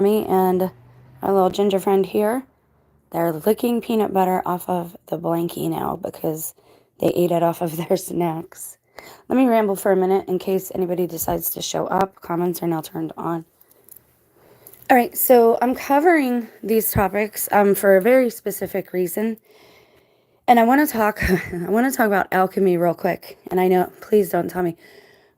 Me and our little ginger friend here, they're licking peanut butter off of the blankie now because they ate it off of their snacks. Let me ramble for a minute in case anybody decides to show up. Comments are now turned on. All right, so I'm covering these topics for a very specific reason. And I want to talk about alchemy real quick. And I know, please don't tell me,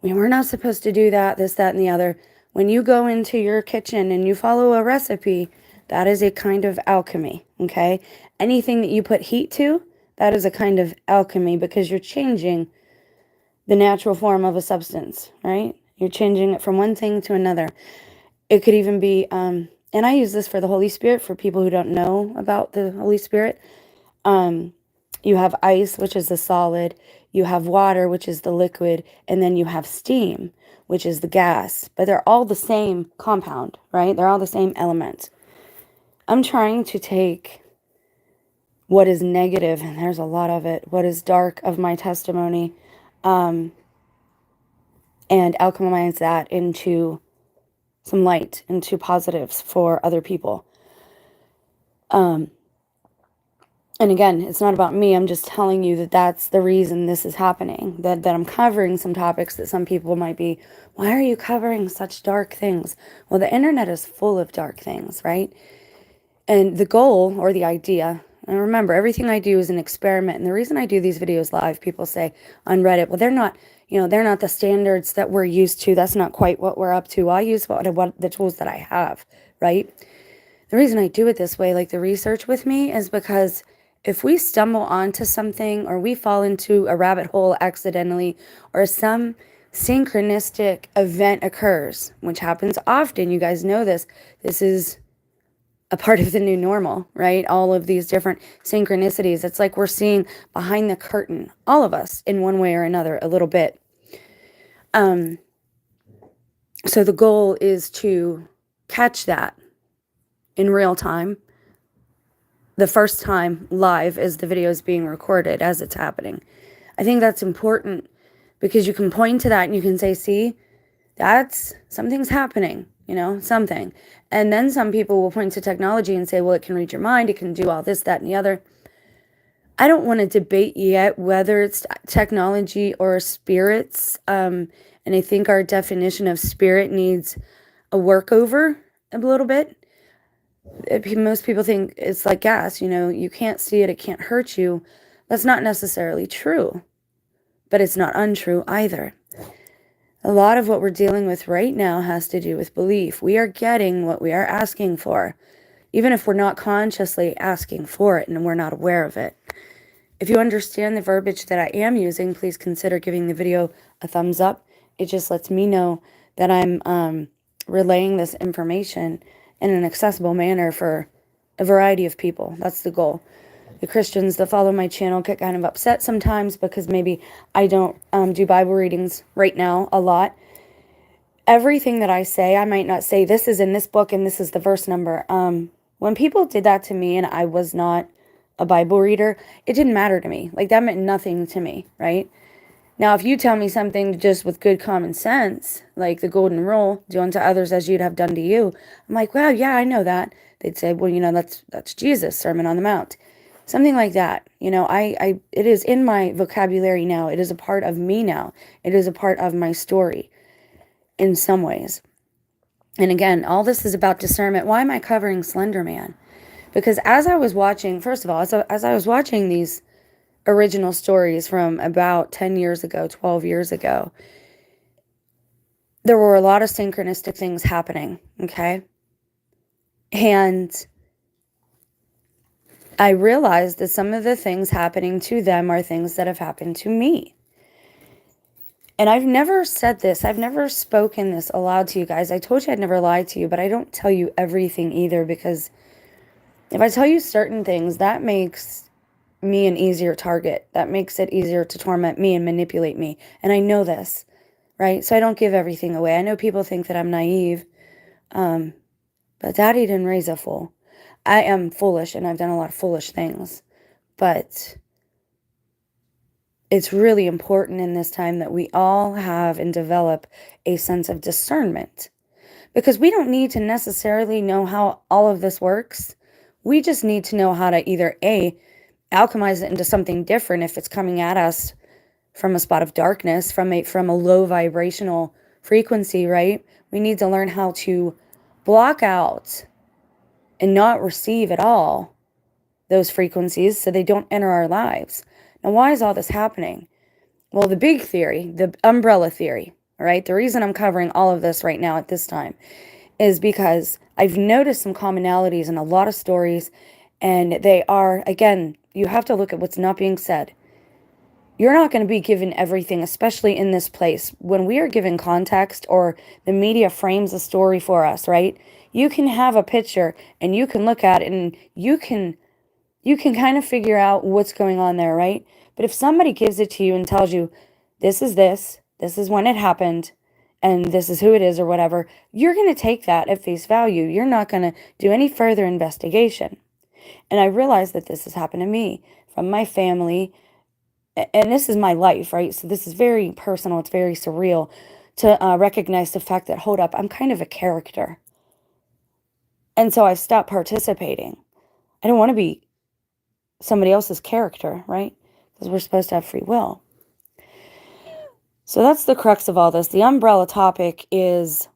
we're not supposed to do that, this, that, and the other. When you go into your kitchen and you follow a recipe, that is a kind of alchemy, okay? Anything that you put heat to, that is a kind of alchemy because you're changing the natural form of a substance, right? You're changing it from one thing to another. It could even be, and I use this for the Holy Spirit for people who don't know about the Holy Spirit. You have ice, which is the solid, you have water, which is the liquid, and then you have steam, which is the gas. But they're all the same compound, right? They're all the same element. I'm trying to take what is negative, and there's a lot of it, what is dark of my testimony, and alchemize that into some light, into positives for other people. And again, it's not about me. I'm just telling you that that's the reason this is happening. That I'm covering some topics that some people might be, why are you covering such dark things? Well, the internet is full of dark things, right? And the goal or the idea, and remember, everything I do is an experiment. And the reason I do these videos live, people say on Reddit, well, they're not the standards that we're used to. That's not quite what we're up to. I use what the tools that I have, right? The reason I do it this way, like the research with me, is because if we stumble onto something or we fall into a rabbit hole accidentally or some synchronistic event occurs, which happens often, you guys know this is a part of the new normal, right? All of these different synchronicities. It's like we're seeing behind the curtain, all of us in one way or another, a little bit. So the goal is to catch that in real time, the first time live as the video is being recorded, as it's happening. I think that's important because you can point to that and you can say, see, something's happening, something. And then some people will point to technology and say, well, it can read your mind, it can do all this, that, and the other. I don't want to debate yet whether it's technology or spirits. And I think our definition of spirit needs a workover a little bit. Most people think it's like gas, you can't see it, it can't hurt you. That's not necessarily true, but it's not untrue either. A lot of what we're dealing with right now has to do with belief. We are getting what we are asking for, even if we're not consciously asking for it and we're not aware of it. If you understand the verbiage that I am using, please consider giving the video a thumbs up. It just lets me know that I'm relaying this information in an accessible manner for a variety of people. That's the goal. The Christians that follow my channel get kind of upset sometimes because maybe I don't do Bible readings right now a lot. Everything that I say, I might not say this is in this book and this is the verse number. When people did that to me and I was not a Bible reader, it didn't matter to me. Like, that meant nothing to me, right? Now, if you tell me something just with good common sense, like the golden rule, do unto others as you'd have done to you, I'm like, wow, yeah, I know that. They'd say, well, that's Jesus, Sermon on the Mount. Something like that. It is in my vocabulary now. It is a part of me now. It is a part of my story in some ways. And again, all this is about discernment. Why am I covering Slenderman? Because as I was watching, first of all, as I was watching these original stories from about 10 years ago, 12 years ago, there were a lot of synchronistic things happening, okay? And I realized that some of the things happening to them are things that have happened to me. And I've never said this. I've never spoken this aloud to you guys. I told you I'd never lie to you, but I don't tell you everything either, because if I tell you certain things, that makes me an easier target. That makes it easier to torment me and manipulate me. And I know this, right? So I don't give everything away. I know people think that I'm naive, but Daddy didn't raise a fool. I am foolish, and I've done a lot of foolish things. But it's really important in this time that we all have and develop a sense of discernment. Because we don't need to necessarily know how all of this works. We just need to know how to either A, alchemize it into something different if it's coming at us from a spot of darkness, from a low vibrational frequency, right? We need to learn how to block out and not receive at all those frequencies so they don't enter our lives. Now, why is all this happening? Well, the big theory, the umbrella theory, all right, the reason I'm covering all of this right now at this time is because I've noticed some commonalities in a lot of stories, and they are, again, you have to look at what's not being said. You're not going to be given everything, especially in this place. When we are given context or the media frames a story for us, right? You can have a picture and you can look at it and you can kind of figure out what's going on there, right? But if somebody gives it to you and tells you, this is when it happened, and this is who it is or whatever, you're going to take that at face value. You're not going to do any further investigation. And I realize that this has happened to me from my family, and this is my life, right? So this is very personal. It's very surreal to recognize the fact that, hold up, I'm kind of a character. And so I've stopped participating. I don't want to be somebody else's character, right? Because we're supposed to have free will. So that's the crux of all this. The umbrella topic is,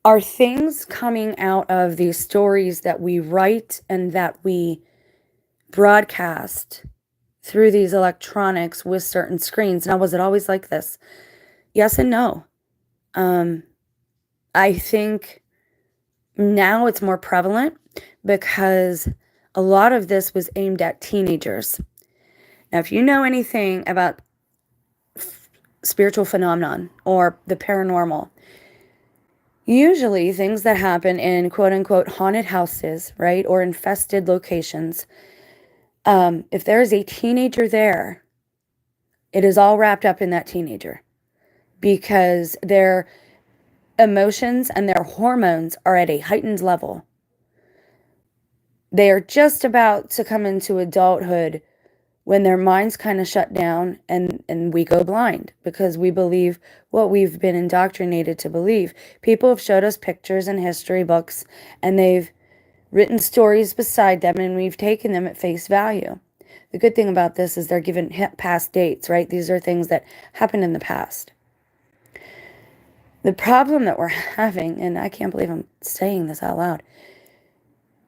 are things coming out of these stories that we write and that we broadcast through these electronics with certain screens? Now, was it always like this? Yes and no. I think now it's more prevalent because a lot of this was aimed at teenagers. Now, if you know anything about spiritual phenomenon or the paranormal, usually things that happen in quote unquote haunted houses, right, or infested locations, if there is a teenager there, it is all wrapped up in that teenager because their emotions and their hormones are at a heightened level. They are just about to come into adulthood when their minds kind of shut down and we go blind because we believe what we've been indoctrinated to believe. People have showed us pictures and history books, and they've written stories beside them, and we've taken them at face value. The good thing about this is they're given past dates, right? These are things that happened in the past. The problem that we're having, and I can't believe I'm saying this out loud,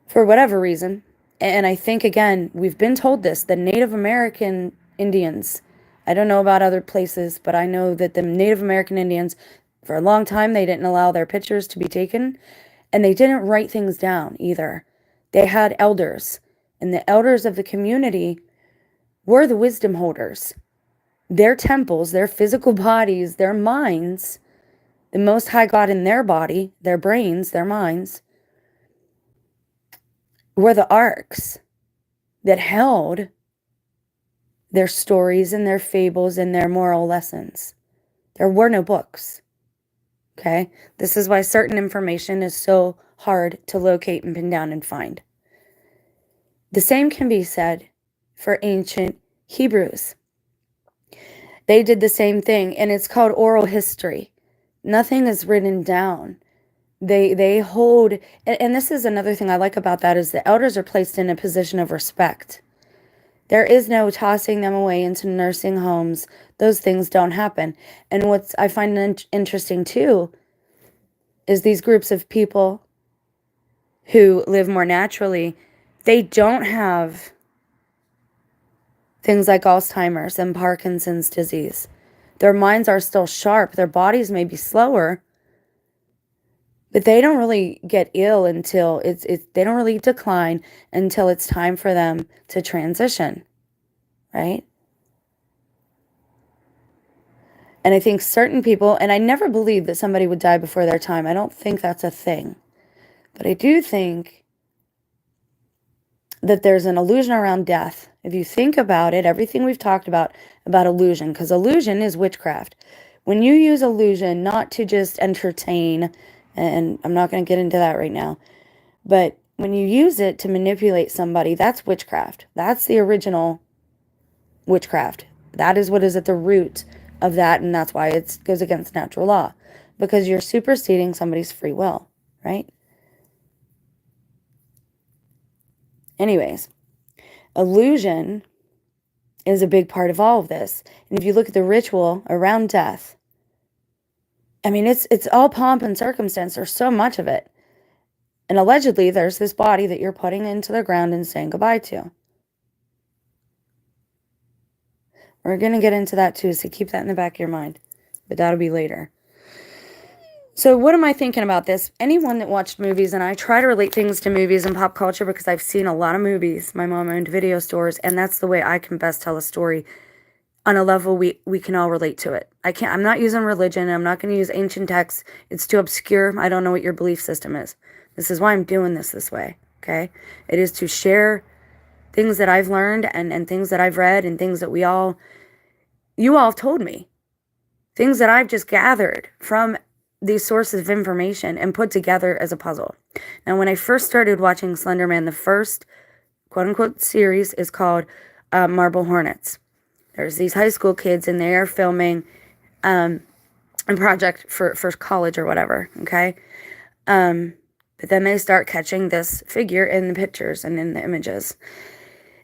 for whatever reason, and I think, again, we've been told this, the Native American Indians, I don't know about other places, but I know that the Native American Indians, for a long time, they didn't allow their pictures to be taken, and they didn't write things down either. They had elders, and the elders of the community were the wisdom holders. Their temples, their physical bodies, their minds, the Most High God in their body, their brains, their minds, were the arcs that held their stories and their fables and their moral lessons. There were no books. Okay? This is why certain information is so hard to locate and pin down and find. The same can be said for ancient Hebrews. They did the same thing, and it's called oral history. Nothing is written down. They hold, and this is another thing I like about that, is the elders are placed in a position of respect. There is no tossing them away into nursing homes. Those things don't happen. And what I find interesting too is these groups of people who live more naturally, they don't have things like Alzheimer's and Parkinson's disease. Their minds are still sharp. Their bodies may be slower, but they don't really get ill until they don't really decline until it's time for them to transition, right? And I think certain people, and I never believed that somebody would die before their time. I don't think that's a thing. But I do think that there's an illusion around death. If you think about it, everything we've talked about illusion, because illusion is witchcraft. When you use illusion not to just entertain, and I'm not going to get into that right now, but when you use it to manipulate somebody, that's witchcraft. That's the original witchcraft. That is what is at the root of that, and that's why it goes against natural law. because you're superseding somebody's free will, right? Anyways, illusion is a big part of all of this. And if you look at the ritual around death, I mean, it's all pomp and circumstance. There's so much of it. And allegedly, there's this body that you're putting into the ground and saying goodbye to. We're going to get into that too, so keep that in the back of your mind. But that'll be later. So what am I thinking about this? Anyone that watched movies, and I try to relate things to movies and pop culture because I've seen a lot of movies. My mom owned video stores, and that's the way I can best tell a story on a level we can all relate to it. I'm not using religion. I'm not going to use ancient texts. It's too obscure. I don't know what your belief system is. This is why I'm doing this way, okay? It is to share things that I've learned and things that I've read and things that you all have told me. Things that I've just gathered from these sources of information and put together as a puzzle. Now, when I first started watching Slenderman, the first quote-unquote series is called Marble Hornets. There's these high school kids, and they are filming a project for college or whatever, okay? But then they start catching this figure in the pictures and in the images.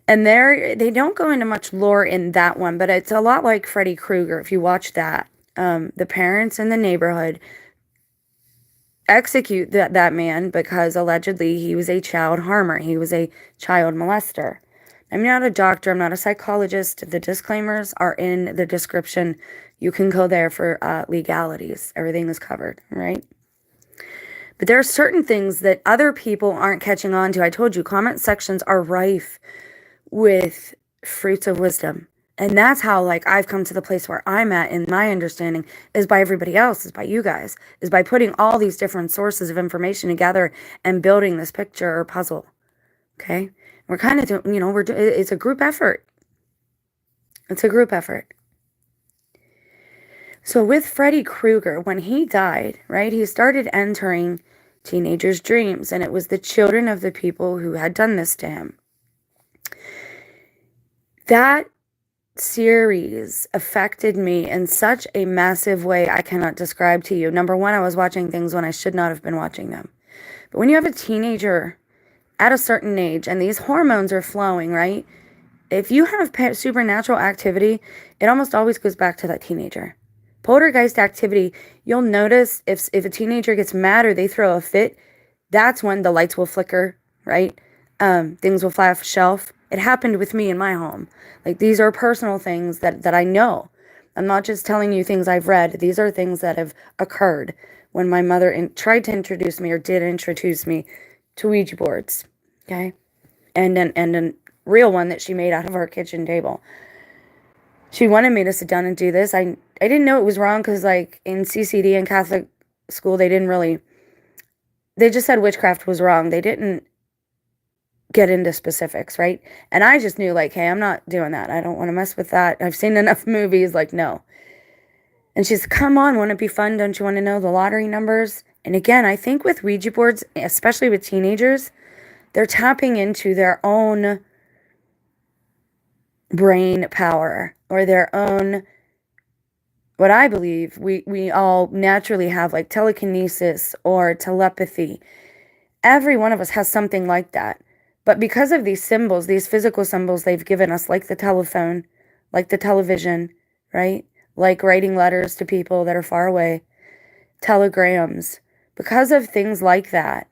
And they don't go into much lore in that one, but it's a lot like Freddy Krueger, if you watch that. The parents in the neighborhood execute that man because allegedly he was a child harmer. He was a child molester. I'm not a doctor. I'm not a psychologist. The disclaimers are in the description. You can go there for legalities. Everything is covered, right? But there are certain things that other people aren't catching on to. I told you, comment sections are rife with fruits of wisdom. And that's how, I've come to the place where I'm at in my understanding is by everybody else, is by you guys, is by putting all these different sources of information together and building this picture or puzzle. Okay? We're kind of doing, it's a group effort. It's a group effort. So with Freddy Krueger, when he died, right, he started entering teenagers' dreams, and it was the children of the people who had done this to him. That series affected me in such a massive way I cannot describe to you. Number one, I was watching things when I should not have been watching them. But when you have a teenager at a certain age and these hormones are flowing, right? If you have supernatural activity, it almost always goes back to that teenager. Poltergeist activity, you'll notice if a teenager gets mad or they throw a fit, that's when the lights will flicker, right? Things will fly off a shelf. It happened with me in my home. These are personal things that I know. I'm not just telling you things I've read. These are things that have occurred when my mother tried to introduce me or did introduce me to Ouija boards, okay? And a real one that she made out of our kitchen table. She wanted me to sit down and do this. I didn't know it was wrong because, in CCD and Catholic school, they just said witchcraft was wrong. They didn't get into specifics, right? And I just knew, hey, I'm not doing that. I don't want to mess with that. I've seen enough movies, no. And she's, come on, won't it be fun? Don't you want to know the lottery numbers? And again, I think with Ouija boards, especially with teenagers, they're tapping into their own brain power or their own, what I believe we all naturally have, telekinesis or telepathy. Every one of us has something like that. But because of these symbols, these physical symbols they've given us, like the telephone, like the television, right? Like writing letters to people that are far away, telegrams. Because of things like that,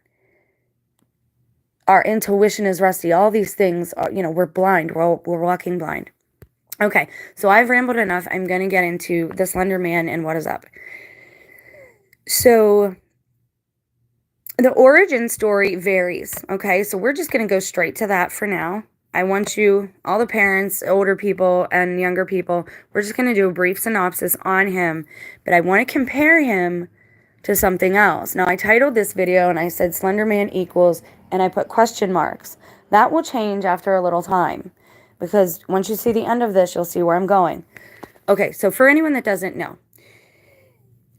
our intuition is rusty. All these things, we're blind. We're walking blind. Okay, so I've rambled enough. I'm going to get into the Slender Man and what is up. So the origin story varies, okay? So we're just going to go straight to that for now. I want you, all the parents, older people, and younger people, we're just going to do a brief synopsis on him. But I want to compare him to something else. Now, I titled this video and I said Slenderman equals, and I put question marks. That will change after a little time, because once you see the end of this, you'll see where I'm going. Okay, so for anyone that doesn't know,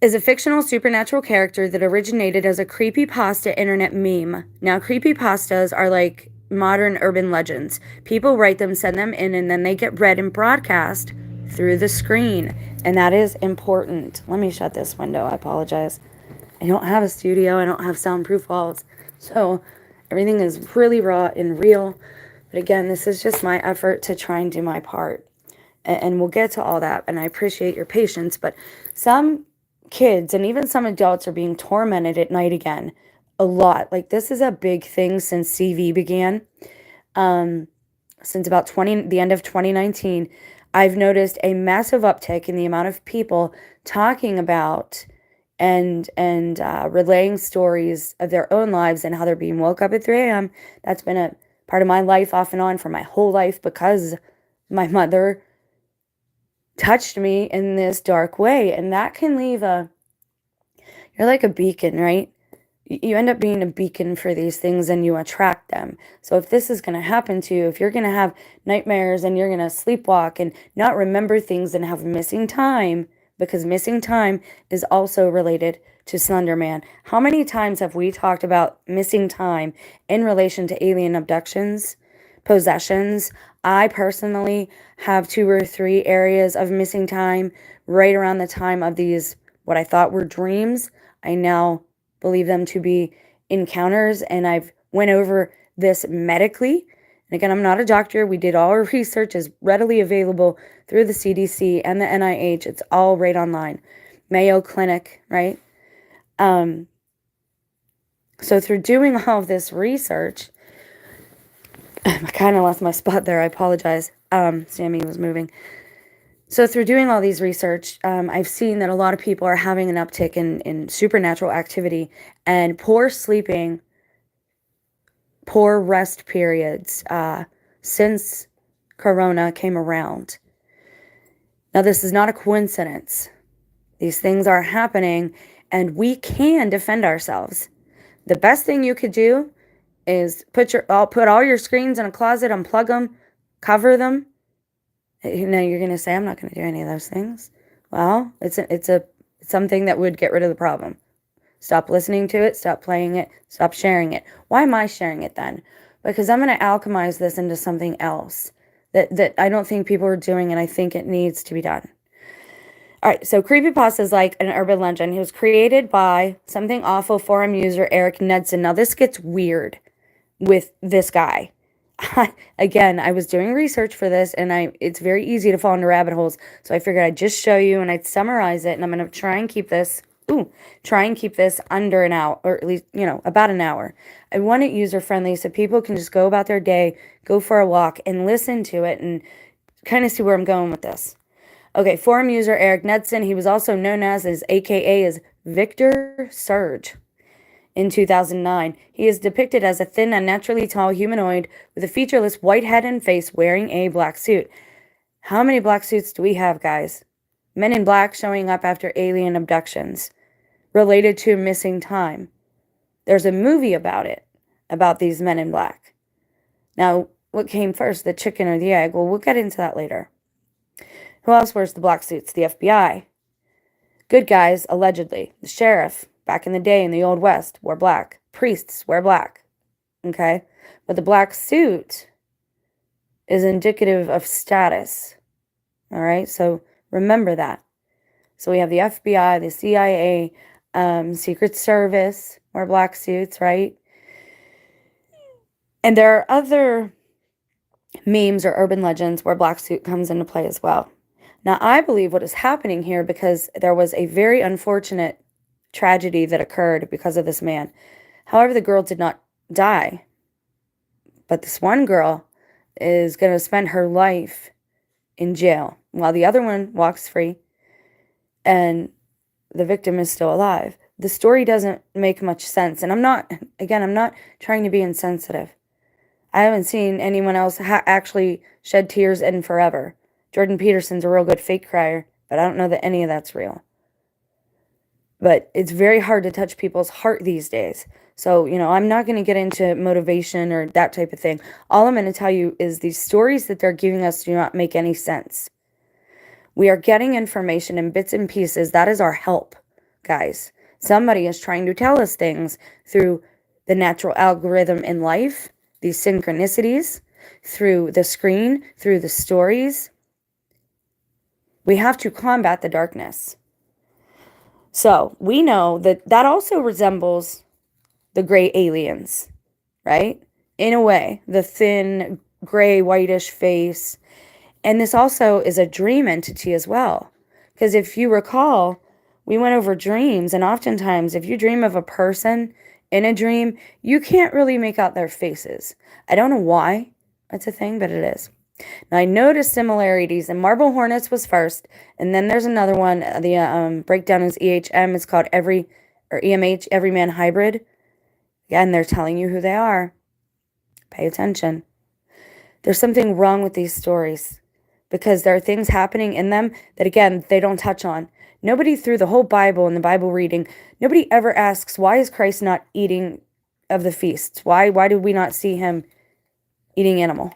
is a fictional supernatural character that originated as a creepypasta internet meme. Now, creepypastas are like modern urban legends. People write them, send them in, and then they get read and broadcast through the screen. And that is important. Let me shut this window. I apologize. I don't have a studio. I don't have soundproof walls. So everything is really raw and real. But again, this is just my effort to try and do my part. And we'll get to all that. And I appreciate your patience. But some kids and even some adults are being tormented at night again. A lot. Like, this is a big thing since CV began. Since about the end of 2019, I've noticed a massive uptick in the amount of people talking about and relaying stories of their own lives and how they're being woke up at 3 a.m. That's been a part of my life off and on for my whole life because my mother touched me in this dark way. And that can leave you're like a beacon, right? You end up being a beacon for these things and you attract them. So if this is going to happen to you, if you're going to have nightmares and you're going to sleepwalk and not remember things and have missing time, because missing time is also related to Slenderman. How many times have we talked about missing time in relation to alien abductions, possessions? I personally have 2 or 3 areas of missing time right around the time of these, what I thought were dreams. I now believe them to be encounters, and I've went over this medically. And again, I'm not a doctor. We did all our research is readily available through the CDC and the NIH. It's all right online. Mayo Clinic, right? So through doing all of this research, I kind of lost my spot there. I apologize. Sammy was moving. So through doing all these research, I've seen that a lot of people are having an uptick in supernatural activity and poor sleeping, poor rest periods since Corona came around. Now, this is not a coincidence. These things are happening, and we can defend ourselves. The best thing you could do is put all your screens in a closet, unplug them, cover them. You know, you're going to say, I'm not going to do any of those things. Well, it's something that would get rid of the problem. Stop listening to it, stop playing it, stop sharing it. Why am I sharing it then? Because I'm going to alchemize this into something else that I don't think people are doing, and I think it needs to be done. All right, so creepypasta is like an urban legend. It was created by something awful forum user Eric Knudsen. Now, this gets weird with this guy. Again, I was doing research for this, and it's very easy to fall into rabbit holes. So I figured I'd just show you, and I'd summarize it, and I'm going to try and keep this under an hour, or at least, about an hour. I want it user-friendly so people can just go about their day, go for a walk, and listen to it, and kind of see where I'm going with this. Okay, forum user Eric Knudsen, he was also known as AKA as Victor Surge. In 2009, he is depicted as a thin, unnaturally tall humanoid with a featureless white head and face wearing a black suit. How many black suits do we have, guys? Men in black showing up after alien abductions related to missing time. There's a movie about it, about these men in black. Now, what came first, the chicken or the egg? Well, we'll get into that later. Who else wears the black suits? The FBI. Good guys, allegedly. The sheriff, back in the day in the Old West, wore black. Priests wear black. Okay? But the black suit is indicative of status. All right? So remember that. So we have the FBI, the CIA, Secret Service wear black suits, right? And there are other memes or urban legends where black suit comes into play as well. Now, I believe what is happening here, because there was a very unfortunate tragedy that occurred because of this man. However, the girl did not die. But this one girl is going to spend her life in jail while the other one walks free and the victim is still alive. The story doesn't make much sense. And I'm not trying to be insensitive. I haven't seen anyone else actually shed tears in forever. Jordan Peterson's a real good fake crier, but I don't know that any of that's real. But it's very hard to touch people's heart these days. So, I'm not going to get into motivation or that type of thing. All I'm going to tell you is these stories that they're giving us do not make any sense. We are getting information in bits and pieces. That is our help, guys. Somebody is trying to tell us things through the natural algorithm in life, these synchronicities, through the screen, through the stories. We have to combat the darkness. So we know that that also resembles the gray aliens, right? In a way, the thin, gray, whitish face. And this also is a dream entity as well. Because if you recall, we went over dreams, and oftentimes, if you dream of a person in a dream, you can't really make out their faces. I don't know why that's a thing, but it is. Now, I noticed similarities, and Marble Hornets was first, and then there's another one. The breakdown is EHM. It's called EMH, Everyman Hybrid. Again, they're telling you who they are. Pay attention. There's something wrong with these stories because there are things happening in them that, again, they don't touch on. Nobody through the whole Bible and the Bible reading, nobody ever asks, why is Christ not eating of the feasts? Why did we not see him eating animal?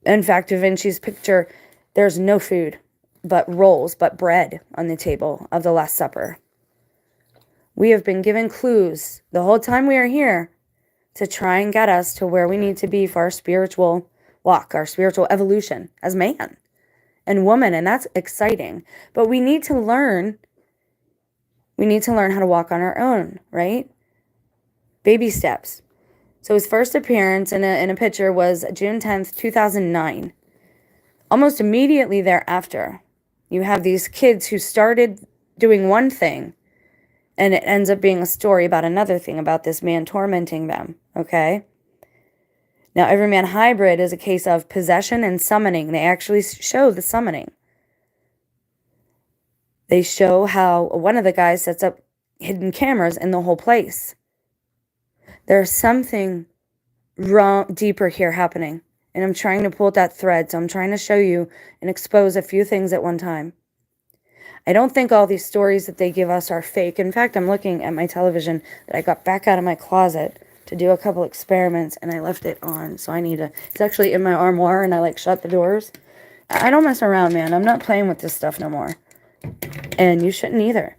In fact, Da Vinci's picture, there's no food but rolls, but bread on the table of the Last Supper. We have been given clues the whole time we are here to try and get us to where we need to be for our spiritual walk, our spiritual evolution as man and woman, and that's exciting. But we need to learn how to walk on our own, right? Baby steps. So his first appearance in a picture was June 10th, 2009. Almost immediately thereafter, you have these kids who started doing one thing, and it ends up being a story about another thing, about this man tormenting them, okay? Now, Everyman Hybrid is a case of possession and summoning. They actually show the summoning. They show how one of the guys sets up hidden cameras in the whole place. There's something wrong, deeper here happening. And I'm trying to pull at that thread. So I'm trying to show you and expose a few things at one time. I don't think all these stories that they give us are fake. In fact, I'm looking at my television that I got back out of my closet to do a couple experiments, and I left it on. So I need to, it's actually in my armoire, and I shut the doors. I don't mess around, man. I'm not playing with this stuff no more. And you shouldn't either.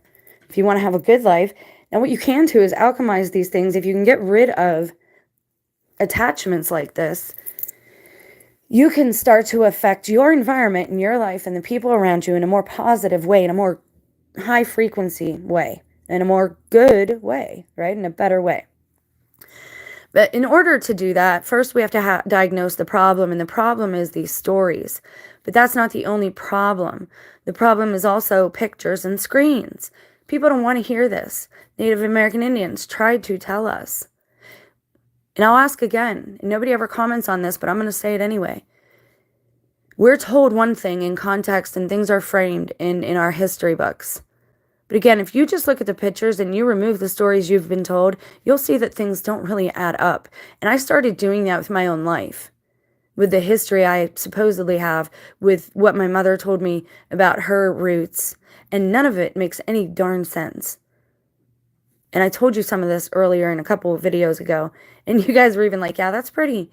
If you want to have a good life, now what you can do is alchemize these things. If you can get rid of attachments like this, you can start to affect your environment and your life and the people around you in a more positive way, in a more high frequency way, in a more good way, right? In a better way. But in order to do that, first we have to diagnose the problem, and the problem is these stories. But that's not the only problem. The problem is also pictures and screens. People don't want to hear this. Native American Indians tried to tell us. And I'll ask again, and nobody ever comments on this, but I'm going to say it anyway. We're told one thing in context, and things are framed in our history books. But again, if you just look at the pictures and you remove the stories you've been told, you'll see that things don't really add up. And I started doing that with my own life, with the history I supposedly have, with what my mother told me about her roots, and none of it makes any darn sense. And I told you some of this earlier in a couple of videos ago, and you guys were even like, yeah, that's pretty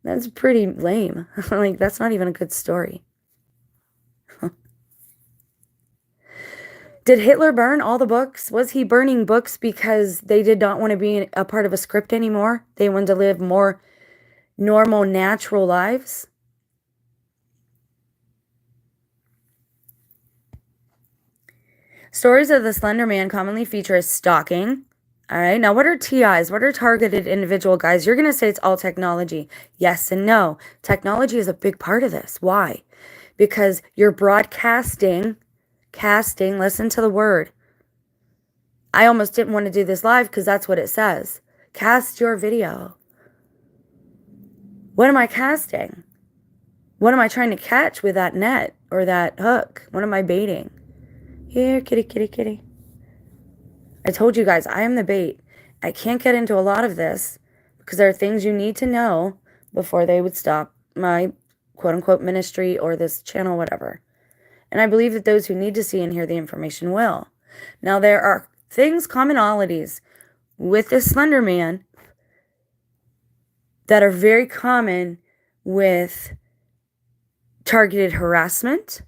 lame. Like, that's not even a good story. Did Hitler burn all the books? Was he burning books because they did not want to be a part of a script anymore? They wanted to live more normal, natural lives? Stories of the Slender Man commonly feature stalking. All right, now what are TIs? What are targeted individual guys? You're going to say it's all technology. Yes and no. Technology is a big part of this. Why? Because you're broadcasting, listen to the word. I almost didn't want to do this live because that's what it says. Cast your video. What am I casting? What am I trying to catch with that net or that hook? What am I baiting? Here, kitty, kitty, kitty. I told you guys, I am the bait. I can't get into a lot of this because there are things you need to know before they would stop my quote-unquote ministry or this channel, whatever. And I believe that those who need to see and hear the information will. Now, there are commonalities with this Slender Man that are very common with targeted harassment.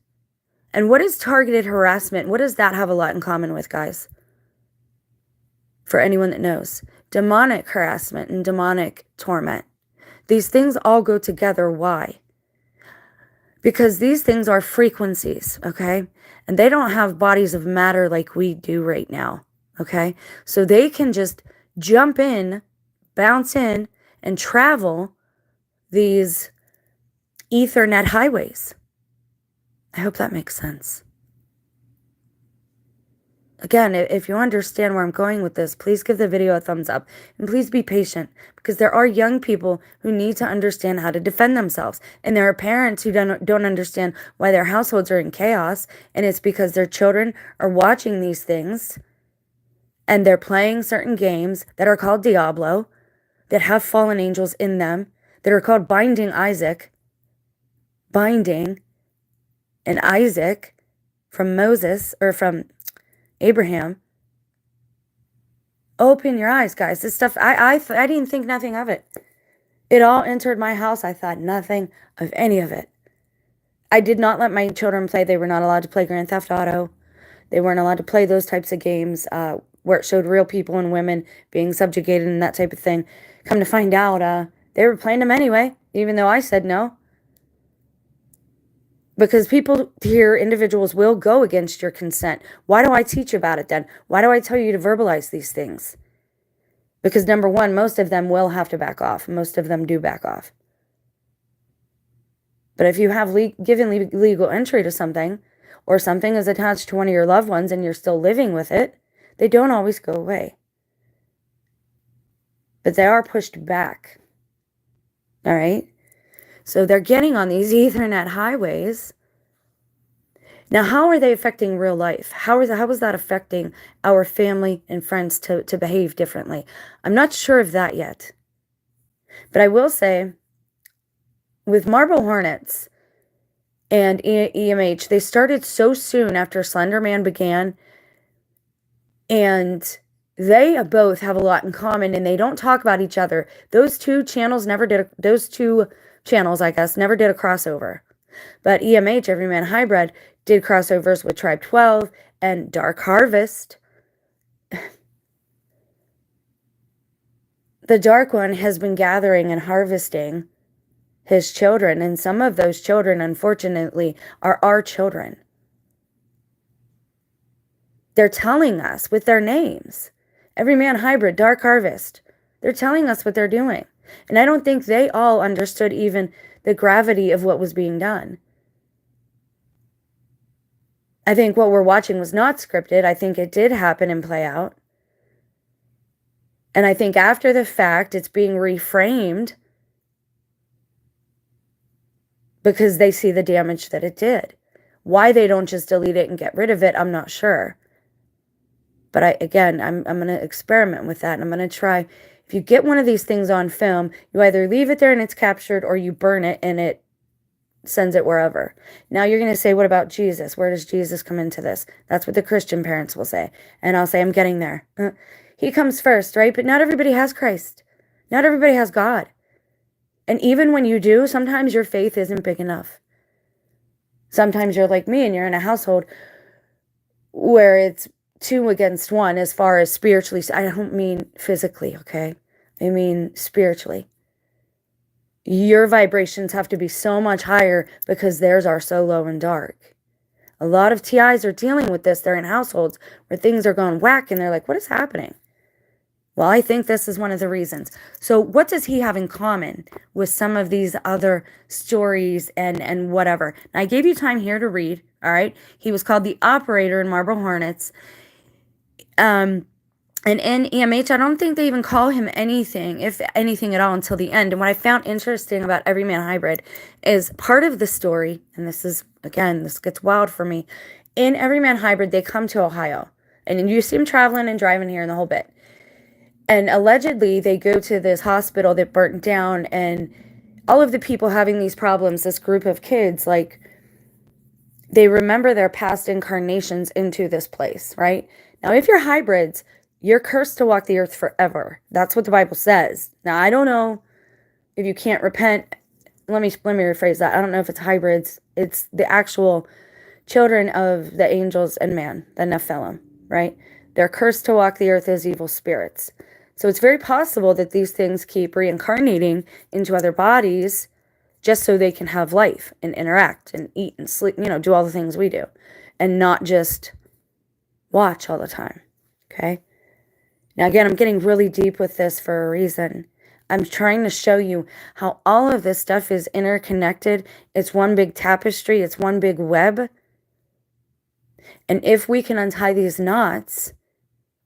And what is targeted harassment? What does that have a lot in common with, guys? For anyone that knows. Demonic harassment and demonic torment. These things all go together. Why? Because these things are frequencies, okay? And they don't have bodies of matter like we do right now, okay? So they can just jump in, bounce in, and travel these Ethernet highways. I hope that makes sense. Again, if you understand where I'm going with this, please give the video a thumbs up. And please be patient, because there are young people who need to understand how to defend themselves. And there are parents who don't understand why their households are in chaos. And it's because their children are watching these things. And they're playing certain games that are called Diablo, that have fallen angels in them, that are called Binding Isaac. Binding and Isaac from Moses, or from Abraham. Open your eyes, guys. This stuff, I didn't think nothing of it. It all entered my house. I thought nothing of any of it. I did not let my children play. They were not allowed to play Grand Theft Auto. They weren't allowed to play those types of games where it showed real people and women being subjugated and that type of thing. Come to find out, they were playing them anyway, even though I said no. Because people here, individuals, will go against your consent. Why do I teach about it then? Why do I tell you to verbalize these things? Because number one, most of them will have to back off. Most of them do back off. But if you have given legal entry to something, or something is attached to one of your loved ones and you're still living with it, they don't always go away. But they are pushed back. All right? So they're getting on these Ethernet highways. Now, how are they affecting real life? How is that affecting our family and friends to behave differently? I'm not sure of that yet. But I will say, with Marble Hornets and EMH, they started so soon after Slenderman began. And they both have a lot in common, and they don't talk about each other. Those two channels, I guess, never did a crossover. But EMH, Everyman Hybrid, did crossovers with Tribe 12 and Dark Harvest. The Dark One has been gathering and harvesting his children, and some of those children, unfortunately, are our children. They're telling us with their names. Everyman Hybrid, Dark Harvest. They're telling us what they're doing. And I don't think they all understood even the gravity of what was being done. I think what we're watching was not scripted. I think it did happen and play out. And I think after the fact, it's being reframed because they see the damage that it did. Why they don't just delete it and get rid of it, I'm not sure. But I'm going to experiment with that. And I'm going to try. If you get one of these things on film, you either leave it there and it's captured, or you burn it and it sends it wherever. Now you're going to say, what about Jesus? Where does Jesus come into this? That's what the Christian parents will say. And I'll say, I'm getting there. He comes first, right? But not everybody has Christ. Not everybody has God. And even when you do, sometimes your faith isn't big enough. Sometimes you're like me and you're in a household where it's 2 against 1 as far as spiritually. I don't mean physically, okay? I mean spiritually. Your vibrations have to be so much higher because theirs are so low and dark. A lot of TIs are dealing with this. They're in households where things are going whack and they're like, what is happening? Well, I think this is one of the reasons. So what does he have in common with some of these other stories and whatever? Now, I gave you time here to read, all right? He was called the Operator in Marble Hornets. And in EMH, I don't think they even call him anything, if anything at all, until the end. And what I found interesting about Everyman Hybrid is part of the story, and this is, again, this gets wild for me. In Everyman Hybrid, they come to Ohio. And you see him traveling and driving here and the whole bit. And allegedly, they go to this hospital that burnt down, and all of the people having these problems, this group of kids, like, they remember their past incarnations into this place, right? Now, if you're hybrids, you're cursed to walk the earth forever. That's what the Bible says. Now, I don't know if you can't repent. Let me rephrase that. I don't know if it's hybrids. It's the actual children of the angels and man, the Nephilim, right? They're cursed to walk the earth as evil spirits. So it's very possible that these things keep reincarnating into other bodies just so they can have life and interact and eat and sleep, do all the things we do, and not just watch all the time. Okay? Now, again, I'm getting really deep with this for a reason. I'm trying to show you how all of this stuff is interconnected. It's one big tapestry. It's one big web. And if we can untie these knots,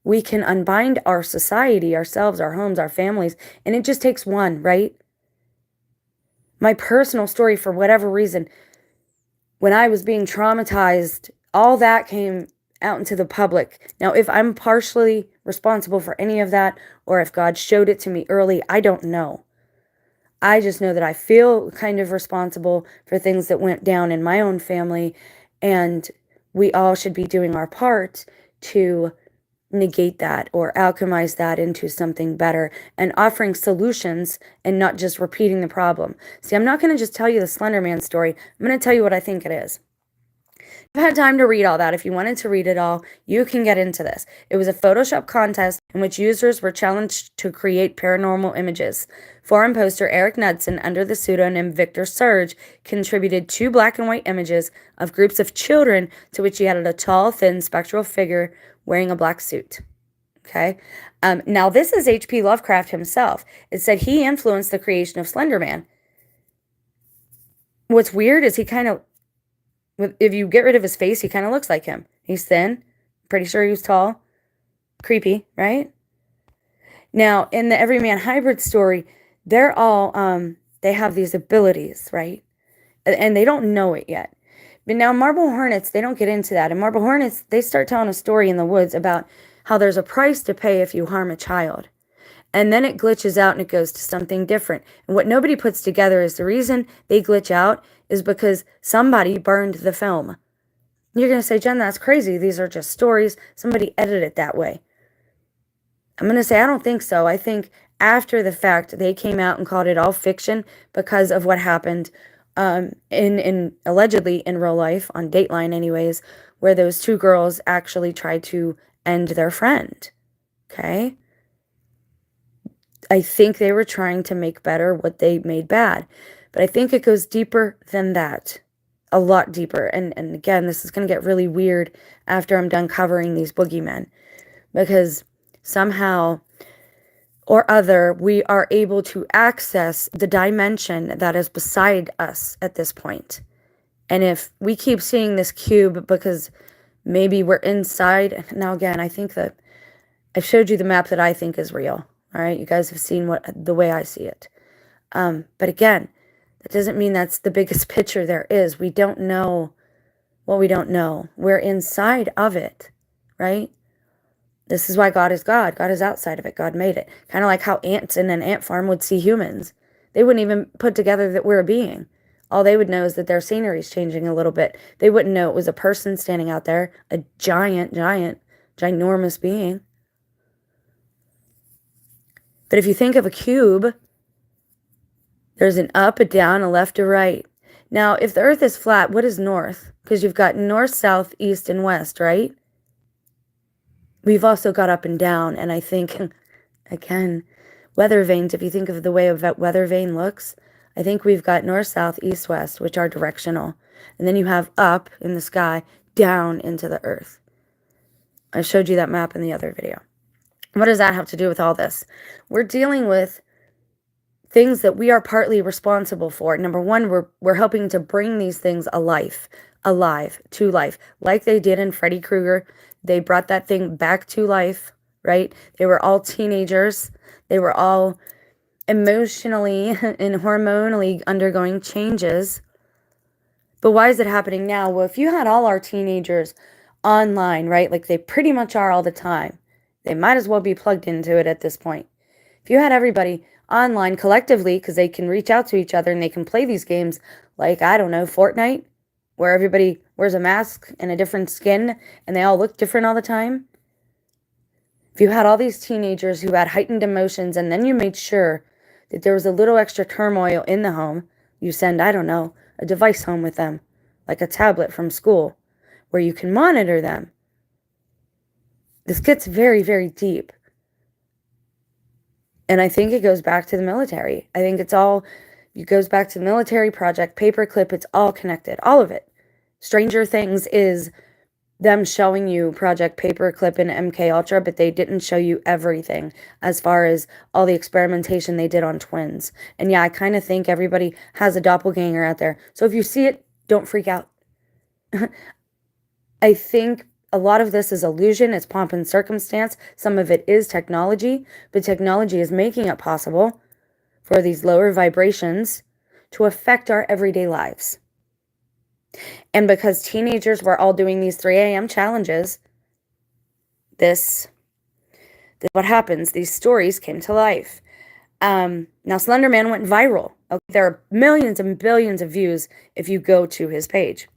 we can unbind our society, ourselves, our homes, our families. And it just takes one, right? My personal story, for whatever reason, when I was being traumatized, all that came out into the public. Now, if I'm partially responsible for any of that, or if God showed it to me early, I don't know. I just know that I feel kind of responsible for things that went down in my own family, and we all should be doing our part to negate that or alchemize that into something better and offering solutions and not just repeating the problem. See, I'm not going to just tell you the Slenderman story. I'm going to tell you what I think it is. I've had time to read all that. If you wanted to read it all, you can get into this. It was a Photoshop contest in which users were challenged to create paranormal images. Forum poster Eric Knudsen, under the pseudonym Victor Surge, contributed 2 black and white images of groups of children to which he added a tall, thin, spectral figure wearing a black suit. Okay? Now, this is H.P. Lovecraft himself. It said he influenced the creation of Slenderman. What's weird is he kind of, if you get rid of his face, he kind of looks like him. He's thin. Pretty sure he was tall. Creepy, right? Now, in the Everyman Hybrid story, they're all, they have these abilities, right? And they don't know it yet. But now Marble Hornets, they don't get into that. And Marble Hornets, they start telling a story in the woods about how there's a price to pay if you harm a child. And then it glitches out and it goes to something different. And what nobody puts together is the reason they glitch out is because somebody burned the film. You're going to say, Jen, that's crazy. These are just stories. Somebody edited it that way. I'm going to say, I don't think so. I think after the fact, they came out and called it all fiction because of what happened in allegedly in real life, on Dateline anyways, where those 2 girls actually tried to end their friend. Okay? I think they were trying to make better what they made bad. But I think it goes deeper than that. A lot deeper. And again, this is going to get really weird after I'm done covering these boogeymen. Because somehow or other, we are able to access the dimension that is beside us at this point. And if we keep seeing this cube because maybe we're inside. Now, again, I think that I've showed you the map that I think is real. All right, you guys have seen the way I see it. But again, that doesn't mean that's the biggest picture there is. We don't know what we don't know. We're inside of it, right? This is why God is God. God is outside of it. God made it. Kind of like how ants in an ant farm would see humans. They wouldn't even put together that we're a being. All they would know is that their scenery is changing a little bit. They wouldn't know it was a person standing out there, a ginormous being. But if you think of a cube, there's an up, a down, a left, a right. Now, if the earth is flat, what is north? Because you've got north, south, east, and west, right? We've also got up and down, and I think, again, weather vanes, if you think of the way a weather vane looks, I think we've got north, south, east, west, which are directional. And then you have up in the sky, down into the earth. I showed you that map in the other video. What does that have to do with all this? We're dealing with things that we are partly responsible for. Number one, we're helping to bring these things alive to life, like they did in Freddy Krueger. They brought that thing back to life, right? They were all teenagers. They were all emotionally and hormonally undergoing changes. But why is it happening now? Well, if you had all our teenagers online, right, like they pretty much are all the time, they might as well be plugged into it at this point. If you had everybody online collectively, because they can reach out to each other and they can play these games like, I don't know, Fortnite, where everybody wears a mask and a different skin and they all look different all the time. If you had all these teenagers who had heightened emotions and then you made sure that there was a little extra turmoil in the home, you send, I don't know, a device home with them, like a tablet from school, where you can monitor them. This gets very, very deep. And I think it goes back to the military. I think it's all It goes back to the military project, paperclip, it's all connected, all of it. Stranger Things is them showing you Project Paperclip and MK Ultra, but they didn't show you everything as far as all the experimentation they did on twins. And yeah, I kind of think everybody has a doppelganger out there. So if you see it, don't freak out. I think a lot of this is illusion, it's pomp and circumstance. Some of it is technology, but technology is making it possible for these lower vibrations to affect our everyday lives. And because teenagers were all doing these 3 a.m. challenges, this what happens. These stories came to life. Now, Slenderman went viral. Okay? There are millions and billions of views if you go to his page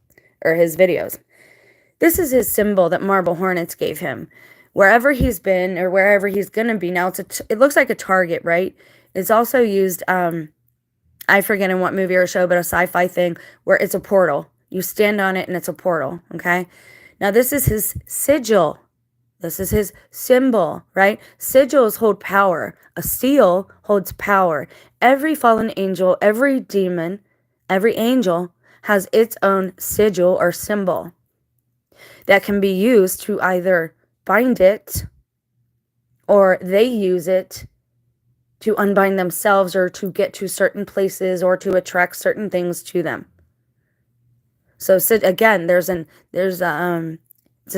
or his videos. This is his symbol that Marble Hornets gave him. Wherever he's been or wherever he's going to be now, it looks like a target, right? It's also used, I forget in what movie or show, but a sci-fi thing where it's a portal. You stand on it and it's a portal, okay? Now, this is his sigil. This is his symbol, right? Sigils hold power. A seal holds power. Every fallen angel, every demon, every angel has its own sigil or symbol that can be used to either bind it or they use it to unbind themselves or to get to certain places or to attract certain things to them. So again, it's the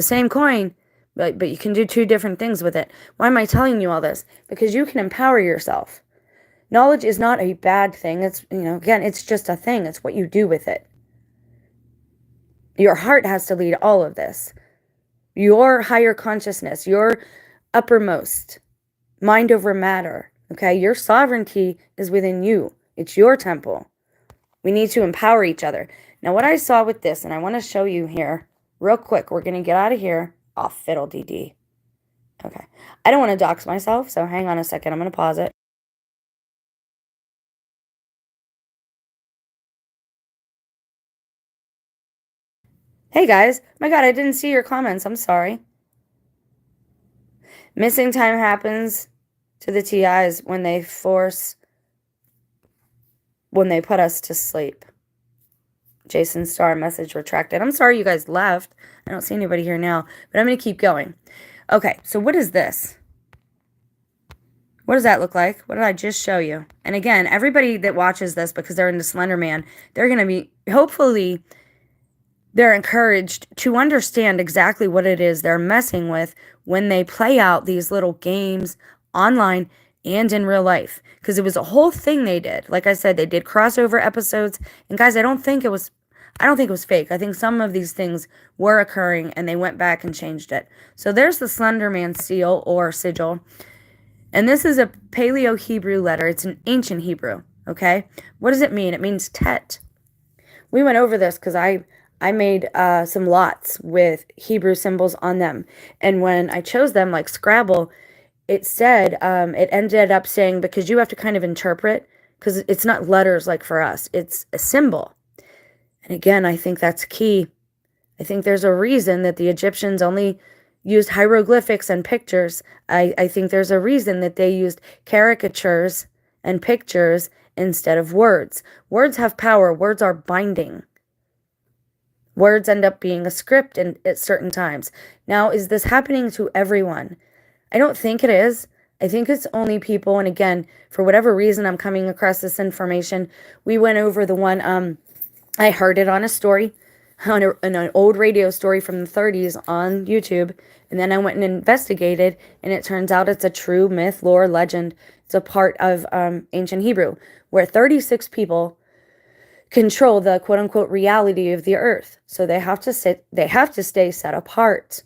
same coin, but you can do two different things with it. Why am I telling you all this? Because you can empower yourself. Knowledge is not a bad thing. It's, again, it's just a thing. It's what you do with it. Your heart has to lead all of this. Your higher consciousness, your uppermost, mind over matter, okay? Your sovereignty is within you. It's your temple. We need to empower each other. Now, what I saw with this, and I want to show you here real quick. We're going to get out of here. Oh, fiddle-dee-dee. Okay. I don't want to dox myself, so hang on a second. I'm going to pause it. Hey, guys. My God, I didn't see your comments. I'm sorry. Missing time happens to the TIs when they put us to sleep. Jason Starr message retracted. I'm sorry you guys left. I don't see anybody here now, but I'm going to keep going. Okay, so what is this? What does that look like? What did I just show you? And again, everybody that watches this because they're into Slenderman, they're going to be, hopefully, they're encouraged to understand exactly what it is they're messing with when they play out these little games online and in real life. Because it was a whole thing they did. Like I said, they did crossover episodes. And guys, I don't think it was fake. I think some of these things were occurring and they went back and changed it. So there's the Slenderman seal or sigil. And this is a Paleo-Hebrew letter. It's an ancient Hebrew, okay? What does it mean? It means tet. We went over this because I made some lots with Hebrew symbols on them. And when I chose them, like Scrabble, it said, it ended up saying, because you have to kind of interpret, because it's not letters like for us. It's a symbol. And again, I think that's key. I think there's a reason that the Egyptians only used hieroglyphics and pictures. I think there's a reason that they used caricatures and pictures instead of words. Words have power. Words are binding. Words end up being a script at certain times. Now, is this happening to everyone? I don't think it is. I think it's only people, and again, for whatever reason I'm coming across this information, we went over the one, I heard it on a story, on an old radio story from the 30s on YouTube, and then I went and investigated, and it turns out it's a true myth, lore, legend. It's a part of ancient Hebrew, where 36 people control the quote-unquote reality of the earth. So they have to stay set apart.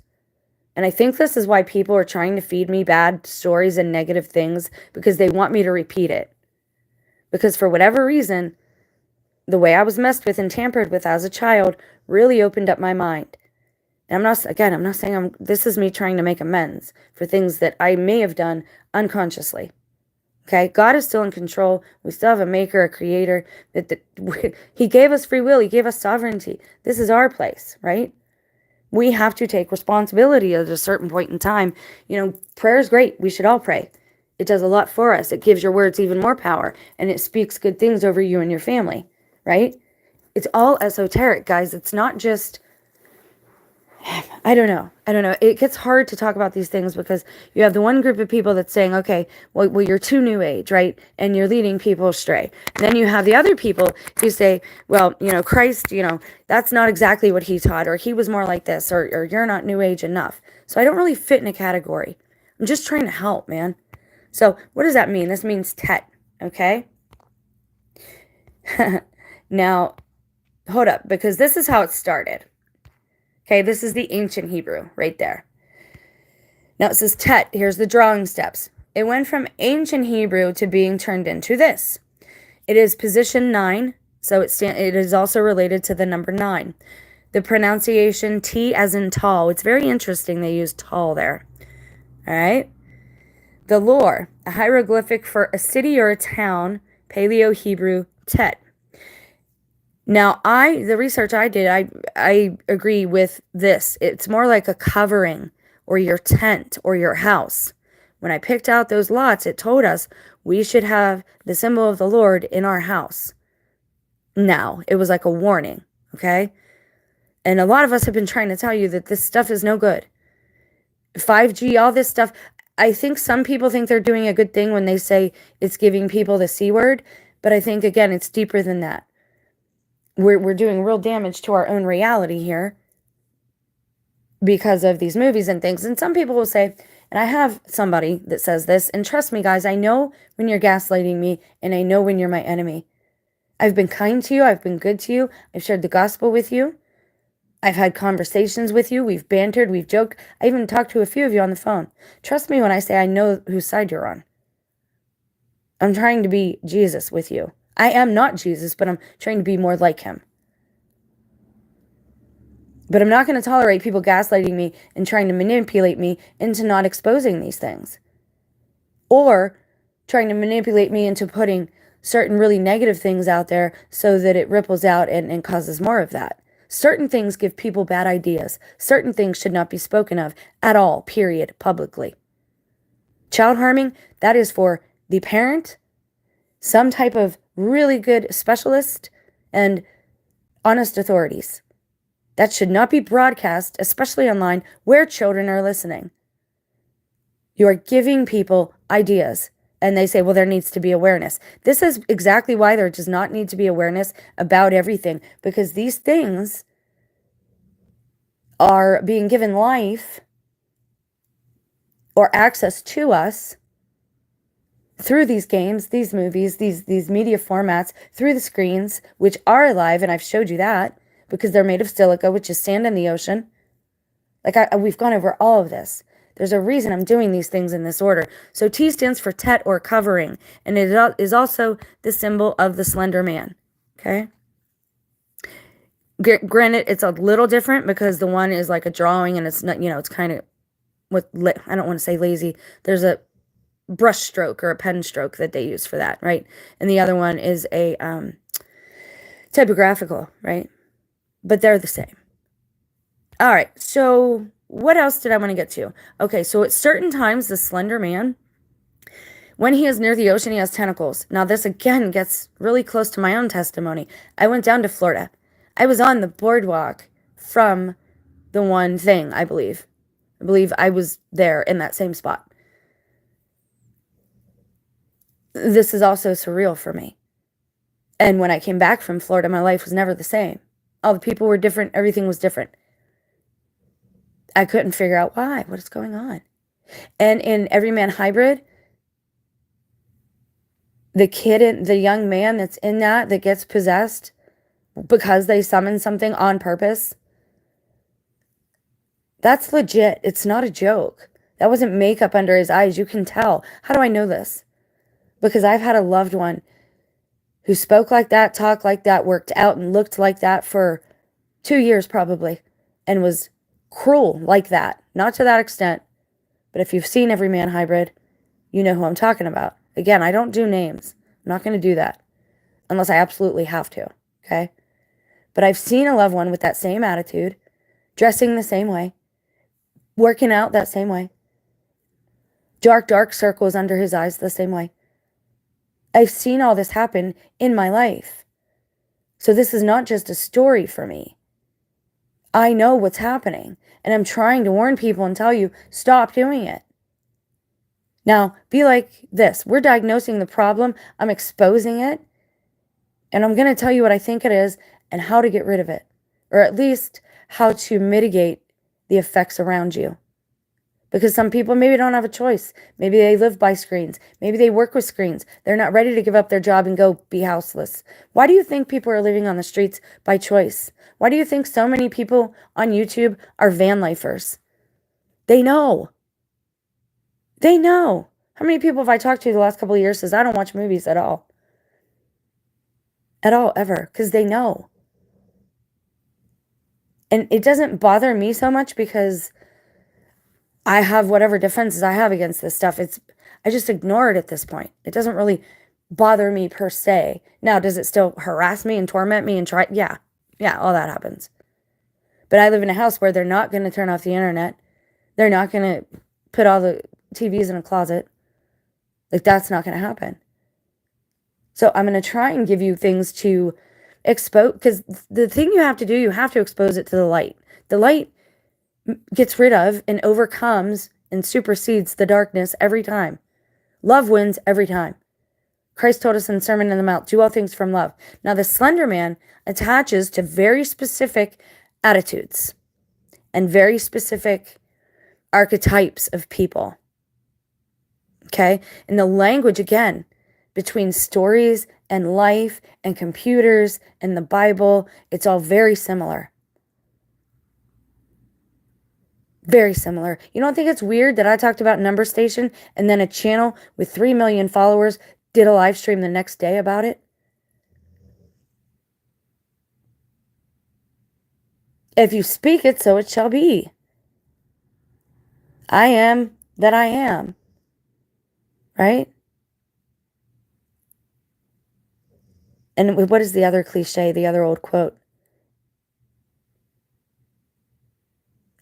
And I think this is why people are trying to feed me bad stories and negative things, because they want me to repeat it. Because for whatever reason, the way I was messed with and tampered with as a child really opened up my mind. And I'm not saying this is me trying to make amends for things that I may have done unconsciously. Okay, God is still in control. We still have a maker, a creator. He gave us free will. He gave us sovereignty. This is our place, right? We have to take responsibility at a certain point in time. Prayer is great. We should all pray. It does a lot for us. It gives your words even more power, and it speaks good things over you and your family, right? It's all esoteric, guys. It's not just, I don't know. It gets hard to talk about these things because you have the one group of people that's saying, okay, well, you're too new age, right? And you're leading people astray. And then you have the other people who say, well, Christ, that's not exactly what he taught, or he was more like this, or you're not new age enough. So I don't really fit in a category. I'm just trying to help, man. So what does that mean? This means Tet, okay? Now, hold up, because this is how it started. Okay, this is the ancient Hebrew right there. Now it says Tet. Here's the drawing steps. It went from ancient Hebrew to being turned into this. It is position 9, so it is also related to the number 9. The pronunciation T as in tall. It's very interesting they use tall there. All right. The lore, a hieroglyphic for a city or a town, Paleo-Hebrew Tet. Now, the research I did, I agree with this. It's more like a covering or your tent or your house. When I picked out those lots, it told us we should have the symbol of the Lord in our house. Now, it was like a warning, okay? And a lot of us have been trying to tell you that this stuff is no good. 5G, all this stuff. I think some people think they're doing a good thing when they say it's giving people the C word. But I think, again, it's deeper than that. We're doing real damage to our own reality here because of these movies and things. And some people will say, and I have somebody that says this, and trust me, guys, I know when you're gaslighting me, and I know when you're my enemy. I've been kind to you. I've been good to you. I've shared the gospel with you. I've had conversations with you. We've bantered. We've joked. I even talked to a few of you on the phone. Trust me when I say I know whose side you're on. I'm trying to be Jesus with you. I am not Jesus, but I'm trying to be more like him. But I'm not going to tolerate people gaslighting me and trying to manipulate me into not exposing these things. Or trying to manipulate me into putting certain really negative things out there so that it ripples out and causes more of that. Certain things give people bad ideas. Certain things should not be spoken of at all, period, publicly. Child harming, that is for the parent, some type of really good specialist, and honest authorities. That should not be broadcast, especially online, where children are listening. You are giving people ideas, and they say, well, there needs to be awareness. This is exactly why there does not need to be awareness about everything, because these things are being given life or access to us through these games, these movies, these media formats, through the screens, which are alive, and I've showed you that, because they're made of silica, which is sand in the ocean. We've gone over all of this. There's a reason I'm doing these things in this order. So T stands for Tet or covering, and it is also the symbol of the Slenderman, okay? Granted, it's a little different because the one is like a drawing, and it's not, it's kind of, I don't want to say lazy. There's a brush stroke or a pen stroke that they use for that, right? And the other one is a typographical, right? But they're the same. All right, so what else did I want to get to? Okay, so at certain times, the Slender Man, when he is near the ocean, he has tentacles. Now, this again gets really close to my own testimony. I went down to Florida. I was on the boardwalk from the one thing, I believe. I believe I was there in that same spot. This is also surreal for me. And when I came back from Florida, my life was never the same. All the people were different. Everything was different. I couldn't figure out why. What is going on? And in Everyman Hybrid, the young man that's in that gets possessed because they summon something on purpose, that's legit. It's not a joke. That wasn't makeup under his eyes. You can tell. How do I know this? Because I've had a loved one who spoke like that, talked like that, worked out and looked like that for 2 years probably, and was cruel like that. Not to that extent, but if you've seen Everyman Hybrid, you know who I'm talking about. Again, I don't do names. I'm not going to do that unless I absolutely have to, okay? But I've seen a loved one with that same attitude, dressing the same way, working out that same way, Dark, dark circles under his eyes the same way. I've seen all this happen in my life. So this is not just a story for me. I know what's happening, and I'm trying to warn people and tell you, stop doing it. Now, be like this. We're diagnosing the problem. I'm exposing it, and I'm going to tell you what I think it is and how to get rid of it, or at least how to mitigate the effects around you. Because some people maybe don't have a choice. Maybe they live by screens. Maybe they work with screens. They're not ready to give up their job and go be houseless. Why do you think people are living on the streets by choice? Why do you think so many people on YouTube are van lifers? They know. They know. How many people have I talked to the last couple of years says I don't watch movies at all? At all, ever. Because they know. And it doesn't bother me so much because I have whatever defenses I have against this stuff. I just ignore it at this point. It doesn't really bother me per se. Now, does it still harass me and torment me and try? Yeah, all that happens. But I live in a house where they're not going to turn off the internet. They're not going to put all the TVs in a closet. Like, that's not going to happen. So I'm going to try and give you things to expose, because the thing you have to do, you have to expose it to the light. The light gets rid of and overcomes and supersedes the darkness every time. Love wins every time. Christ told us in the Sermon on the Mount, do all things from love. Now, the Slenderman attaches to very specific attitudes and very specific archetypes of people. Okay? And the language, again, between stories and life and computers and the Bible, it's all very similar. Very similar. You don't think it's weird that I talked about Number Station and then a channel with 3 million followers did a live stream the next day about it? If you speak it, so it shall be. I am that I am. Right? And what is the other cliche, the other old quote?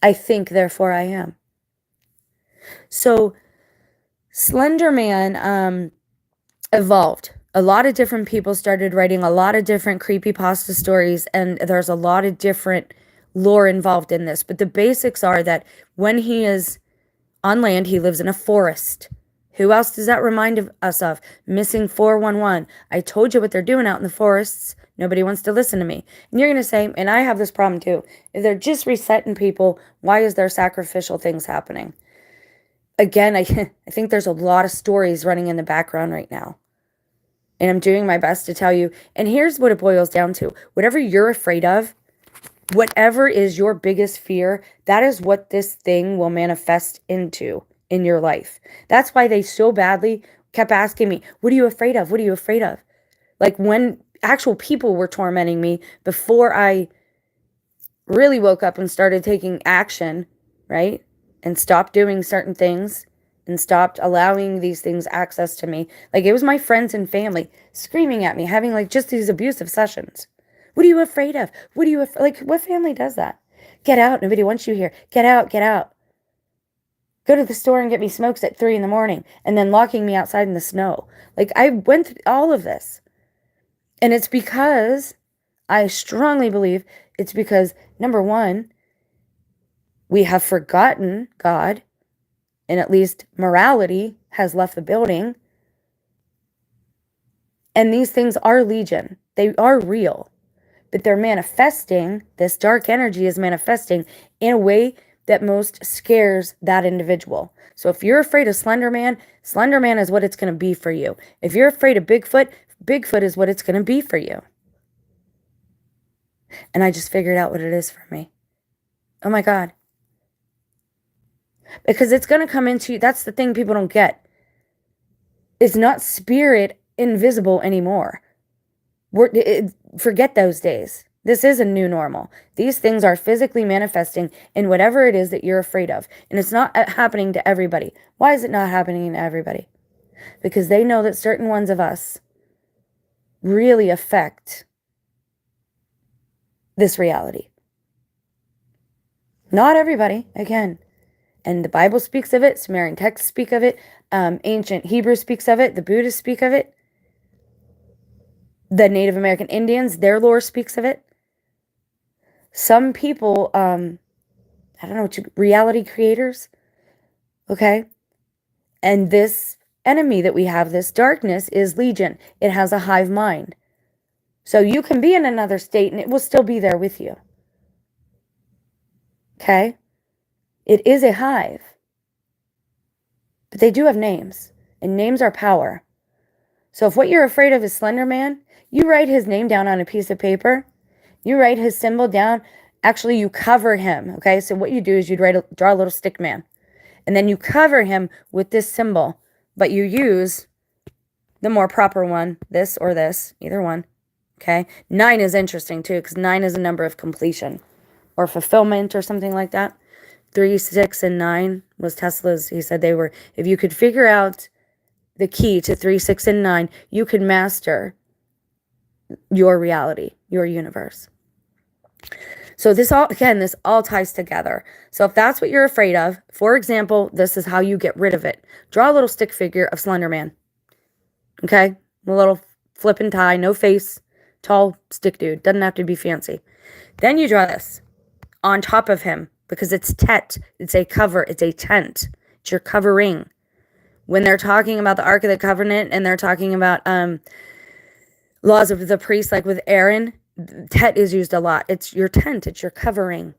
I think, therefore I am. So Slenderman evolved. A lot of different people started writing a lot of different creepypasta stories, and there's a lot of different lore involved in this. But the basics are that when he is on land, he lives in a forest. Who else does that remind us of? Missing 411. I told you what they're doing out in the forests. Nobody wants to listen to me. And you're going to say, and I have this problem too, if they're just resetting people, why is there sacrificial things happening? Again, I think there's a lot of stories running in the background right now. And I'm doing my best to tell you. And here's what it boils down to. Whatever you're afraid of, whatever is your biggest fear, that is what this thing will manifest into in your life. That's why they so badly kept asking me, what are you afraid of? What are you afraid of? Like when actual people were tormenting me before I really woke up and started taking action, right? And stopped doing certain things and stopped allowing these things access to me. Like it was my friends and family screaming at me, having like just these abusive sessions. What are you afraid of? What are you like? What family does that? Get out. Nobody wants you here. Get out. Get out. Go to the store and get me smokes at 3 a.m. and then locking me outside in the snow. Like I went through all of this. And it's because I strongly believe it's because, number one, we have forgotten God, and at least morality has left the building. And these things are legion. They are real. But they're manifesting, this dark energy is manifesting in a way that most scares that individual. So if you're afraid of Slenderman, Slenderman is what it's going to be for you. If you're afraid of Bigfoot, Bigfoot is what it's going to be for you. And I just figured out what it is for me. Oh my God. Because it's going to come into you. That's the thing people don't get. It's not spirit invisible anymore. Forget those days. This is a new normal. These things are physically manifesting in whatever it is that you're afraid of. And it's not happening to everybody. Why is it not happening to everybody? Because they know that certain ones of us really affect this reality. Not everybody, again. And the Bible speaks of it. Sumerian texts speak of it. Ancient Hebrew speaks of it. The Buddhists speak of it. The Native American Indians, their lore speaks of it. Some people, I don't know, reality creators, okay? And this enemy that we have, this darkness, is legion. It has a hive mind. So you can be in another state and it will still be there with you. Okay? It is a hive. But they do have names. And names are power. So if what you're afraid of is Slenderman, you write his name down on a piece of paper. You write his symbol down. Actually, you cover him. Okay? So what you do is draw a little stick man. And then you cover him with this symbol. But you use the more proper one. This or this. Either one. Okay? 9 is interesting too, because 9 is a number of completion. Or fulfillment or something like that. 3, 6, and 9 was Tesla's. He said they were, if you could figure out the key to 3, 6, and 9, you could master your reality, your universe. So this all ties together. So if that's what you're afraid of, for example, this is how you get rid of it. Draw a little stick figure of Slenderman. Okay? A little flip and tie, no face, tall stick dude. Doesn't have to be fancy. Then you draw this on top of him because it's tet. It's a cover. It's a tent. It's your covering. When they're talking about the Ark of the Covenant and they're talking about laws of the priest, like with Aaron, tet is used a lot. It's your tent. It's your covering,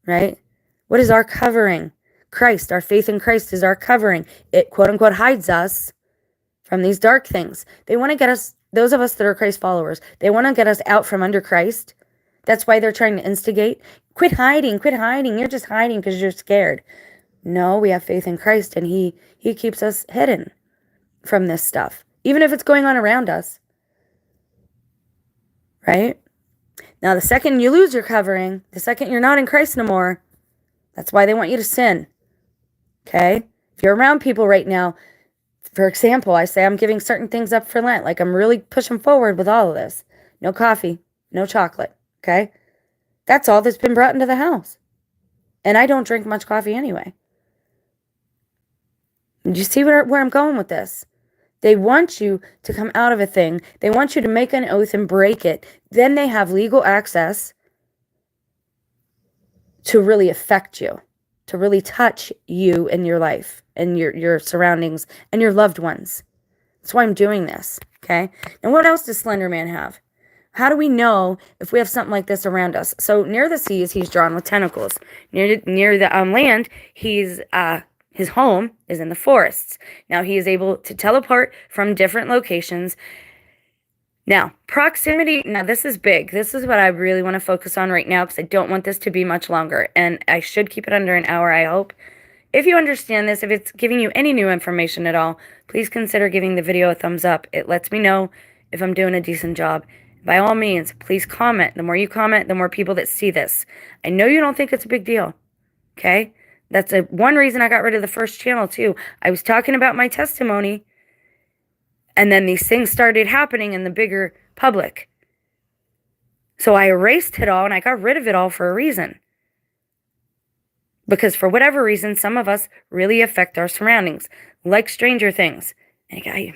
right? What is our covering? Christ. Our faith in Christ is our covering. It, quote unquote, hides us from these dark things. They want to get us, those of us that are Christ followers, they want to get us out from under Christ. That's why they're trying to instigate. Quit hiding. Quit hiding. You're just hiding because you're scared. No, we have faith in Christ, and He keeps us hidden from this stuff, even if it's going on around us. Right? Now, the second you lose your covering, the second you're not in Christ no more, that's why they want you to sin. Okay? If you're around people right now, for example, I say I'm giving certain things up for Lent, like I'm really pushing forward with all of this. No coffee, no chocolate. Okay? That's all that's been brought into the house. And I don't drink much coffee anyway. Do you see where I'm going with this? They want you to come out of a thing. They want you to make an oath and break it. Then they have legal access to really affect you, to really touch you in your life and your surroundings and your loved ones. That's why I'm doing this, okay? And what else does Slenderman have? How do we know if we have something like this around us? So near the seas, he's drawn with tentacles. Near the land, his home is in the forests. Now, he is able to teleport from different locations. Now, proximity. Now, this is big. This is what I really want to focus on right now because I don't want this to be much longer. And I should keep it under an hour, I hope. If you understand this, if it's giving you any new information at all, please consider giving the video a thumbs up. It lets me know if I'm doing a decent job. By all means, please comment. The more you comment, the more people that see this. I know you don't think it's a big deal, okay? That's one reason I got rid of the first channel, too. I was talking about my testimony, and then these things started happening in the bigger public. So I erased it all, and I got rid of it all for a reason. Because for whatever reason, some of us really affect our surroundings, like Stranger Things. And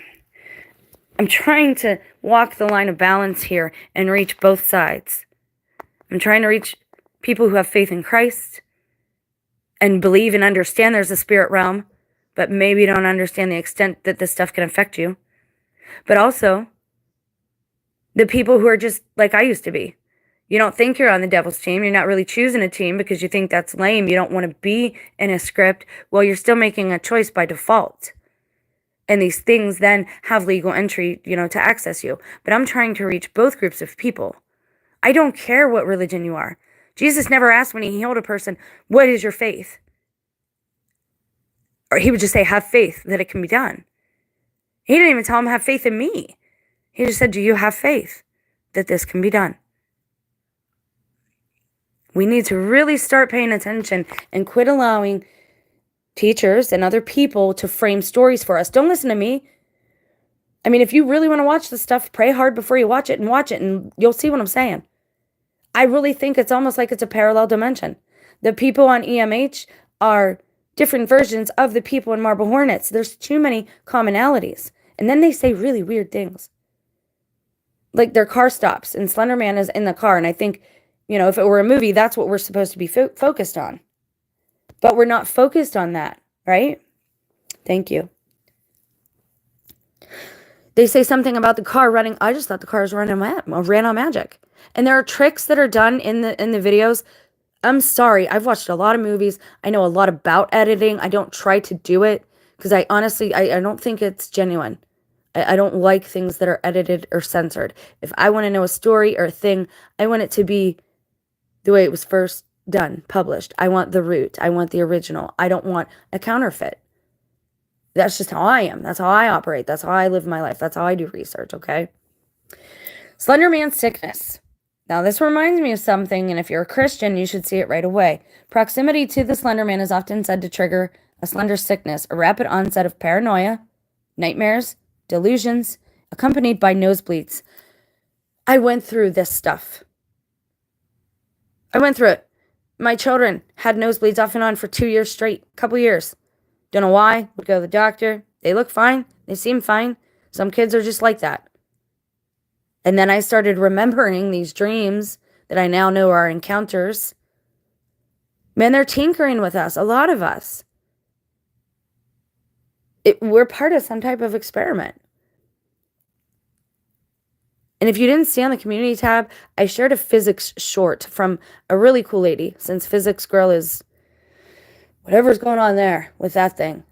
I'm trying to walk the line of balance here and reach both sides. I'm trying to reach people who have faith in Christ and believe and understand there's a spirit realm, but maybe don't understand the extent that this stuff can affect you. But also, the people who are just like I used to be. You don't think you're on the devil's team. You're not really choosing a team because you think that's lame. You don't want to be in a script. Well, you're still making a choice by default. And these things then have legal entry, to access you. But I'm trying to reach both groups of people. I don't care what religion you are. Jesus never asked when he healed a person, what is your faith? Or he would just say, have faith that it can be done. He didn't even tell him, have faith in me. He just said, do you have faith that this can be done? We need to really start paying attention and quit allowing teachers and other people to frame stories for us. Don't listen to me. I mean, if you really want to watch this stuff, pray hard before you watch it, and you'll see what I'm saying. I really think it's almost like it's a parallel dimension. The people on EMH are different versions of the people in Marble Hornets. There's too many commonalities. And then they say really weird things. Like their car stops and Slenderman is in the car. And I think, if it were a movie, that's what we're supposed to be focused on. But we're not focused on that, right? Thank you. They say something about the car running. I just thought the cars ran on magic. And there are tricks that are done in the videos. I'm sorry. I've watched a lot of movies. I know a lot about editing. I don't try to do it because I honestly don't think it's genuine. I don't like things that are edited or censored. If I want to know a story or a thing, I want it to be the way it was first done, published. I want the root. I want the original. I don't want a counterfeit. That's just how I am. That's how I operate. That's how I live my life. That's how I do research, okay? Slenderman's sickness. Now, this reminds me of something, and if you're a Christian, you should see it right away. Proximity to the Slenderman is often said to trigger a slender sickness, a rapid onset of paranoia, nightmares, delusions, accompanied by nosebleeds. I went through this stuff. I went through it. My children had nosebleeds off and on for 2 years straight, a couple years. Don't know why. Would go to the doctor. They look fine. They seem fine. Some kids are just like that. And then I started remembering these dreams that I now know are encounters. Man, they're tinkering with us, a lot of us. We're part of some type of experiment. And if you didn't see on the community tab, I shared a physics short from a really cool lady, since Physics Girl is whatever's going on there with that thing.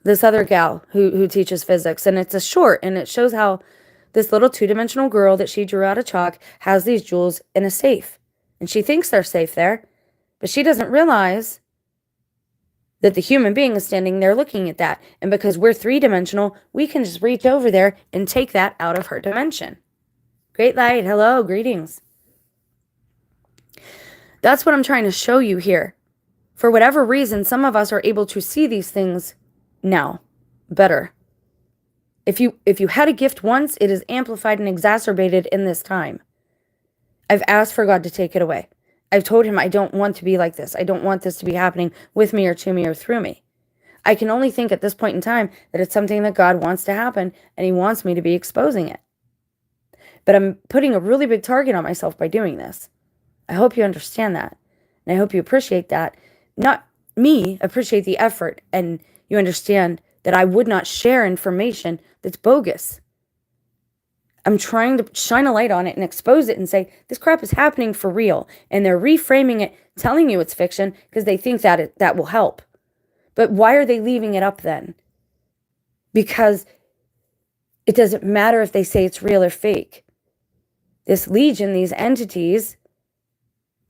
This other gal who teaches physics, and it's a short, and it shows how this little 2-dimensional girl that she drew out of chalk has these jewels in a safe. And she thinks they're safe there, but she doesn't realize that the human being is standing there looking at that. And because we're 3-dimensional, we can just reach over there and take that out of her dimension. Great light. Hello. Greetings. That's what I'm trying to show you here. For whatever reason, some of us are able to see these things now better. If you had a gift once, it is amplified and exacerbated in this time. I've asked for God to take it away. I've told him I don't want to be like this. I don't want this to be happening with me or to me or through me. I can only think at this point in time that it's something that God wants to happen and he wants me to be exposing it. But I'm putting a really big target on myself by doing this. I hope you understand that. And I hope you appreciate that. Not me, appreciate the effort, and you understand that I would not share information that's bogus. I'm trying to shine a light on it and expose it and say, this crap is happening for real. And they're reframing it, telling you it's fiction because they think that that will help. But why are they leaving it up then? Because it doesn't matter if they say it's real or fake. This legion, these entities,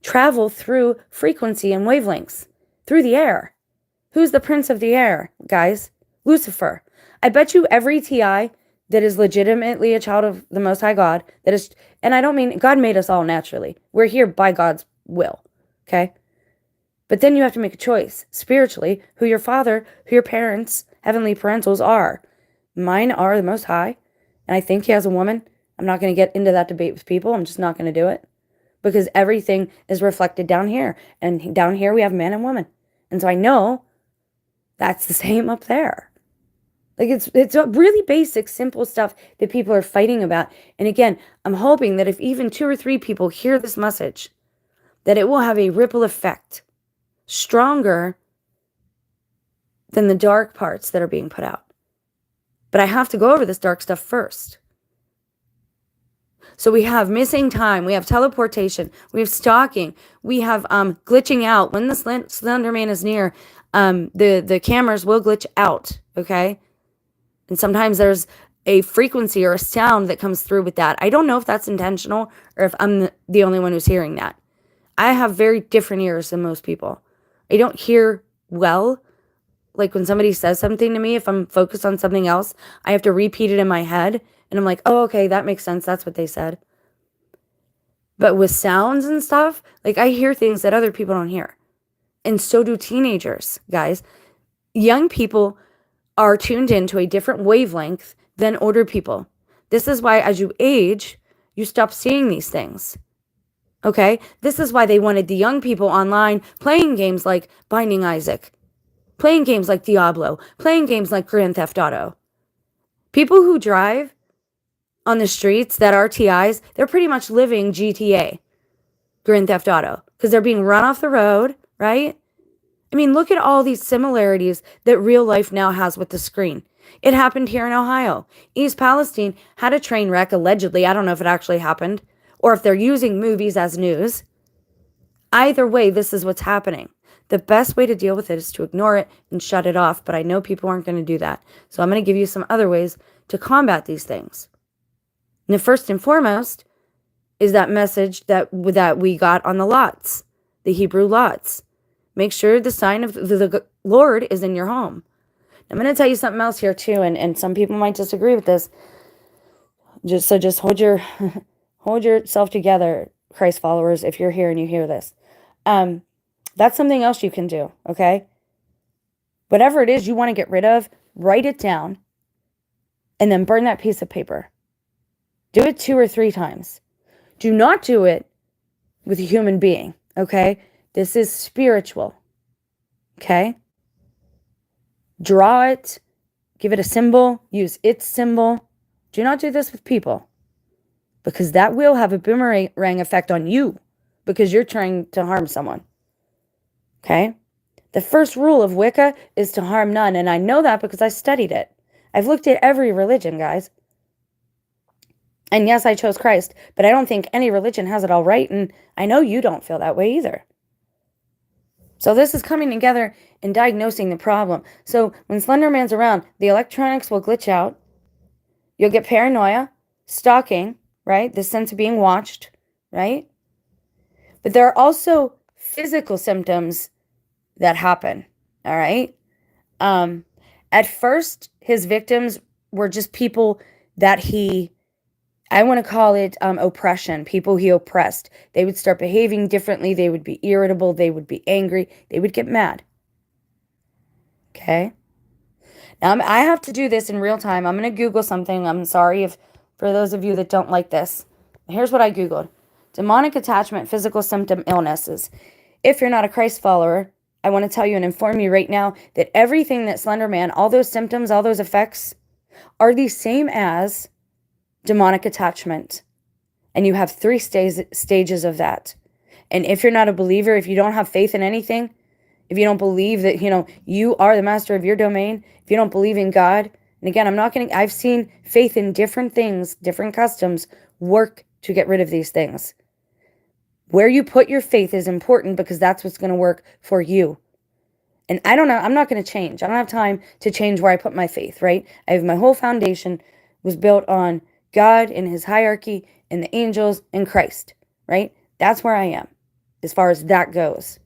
travel through frequency and wavelengths, through the air. Who's the prince of the air, guys? Lucifer. I bet you every TI that is legitimately a child of the Most High God, that is, and I don't mean, God made us all naturally. We're here by God's will, okay? But then you have to make a choice, spiritually, who your father, who your parents, heavenly parentals are. Mine are the Most High, and I think he has a woman. I'm not going to get into that debate with people. I'm just not going to do it. Because everything is reflected down here. And down here we have man and woman. And so I know that's the same up there. Like it's a really basic, simple stuff that people are fighting about. And again, I'm hoping that if even 2 or 3 people hear this message, that it will have a ripple effect stronger than the dark parts that are being put out. But I have to go over this dark stuff first. So we have missing time, we have teleportation, we have stalking, we have glitching out. When the Slenderman is near, the cameras will glitch out, okay? And sometimes there's a frequency or a sound that comes through with that. I don't know if that's intentional or if I'm the only one who's hearing that. I have very different ears than most people. I don't hear well. Like when somebody says something to me, if I'm focused on something else, I have to repeat it in my head. And I'm like, oh, okay, that makes sense. That's what they said. But with sounds and stuff, like I hear things that other people don't hear. And so do teenagers, guys. Young people are tuned into a different wavelength than older people. This is why as you age, you stop seeing these things. Okay? This is why they wanted the young people online playing games like Binding Isaac, playing games like Diablo, playing games like Grand Theft Auto. People who drive on the streets that are TIs, they're pretty much living GTA, Grand Theft Auto, because they're being run off the road, right? I mean, look at all these similarities that real life now has with the screen. It happened here in Ohio. East Palestine had a train wreck, allegedly. I don't know if it actually happened or if they're using movies as news. Either way, this is what's happening. The best way to deal with it is to ignore it and shut it off, but I know people aren't going to do that. So I'm going to give you some other ways to combat these things. And the first and foremost is that message that we got on the lots, the Hebrew lots. Make sure the sign of the Lord is in your home. I'm going to tell you something else here too, and some people might disagree with this. Just hold yourself together, Christ followers, if you're here and you hear this. That's something else you can do, okay? Whatever it is you want to get rid of, write it down and then burn that piece of paper. Do it 2 or 3 times. Do not do it with a human being, okay? This is spiritual, okay? Draw it, give it a symbol, use its symbol. Do not do this with people because that will have a boomerang effect on you because you're trying to harm someone, okay? The first rule of Wicca is to harm none, and I know that because I studied it. I've looked at every religion, guys. And yes, I chose Christ, but I don't think any religion has it all right, and I know you don't feel that way either. So this is coming together and diagnosing the problem. So when Slenderman's around, the electronics will glitch out. You'll get paranoia, stalking, right? The sense of being watched, right? But there are also physical symptoms that happen, all right? At first, his victims were just people that I want to call it oppression, people he oppressed. They would start behaving differently. They would be irritable. They would be angry. They would get mad. Okay? Now, I have to do this in real time. I'm going to Google something. I'm sorry for those of you that don't like this. Here's what I Googled. Demonic attachment, physical symptom illnesses. If you're not a Christ follower, I want to tell you and inform you right now that everything that Slenderman, all those symptoms, all those effects are the same as demonic attachment. And you have 3 stages of that. And if you're not a believer, if you don't have faith in anything, if you don't believe that, you are the master of your domain, if you don't believe in God, and again, I've seen faith in different things, different customs work to get rid of these things. Where you put your faith is important because that's what's going to work for you. And I don't know, I'm not going to change. I don't have time to change where I put my faith, right? I have my whole foundation was built on God and his hierarchy and the angels and Christ, right? That's where I am as far as that goes.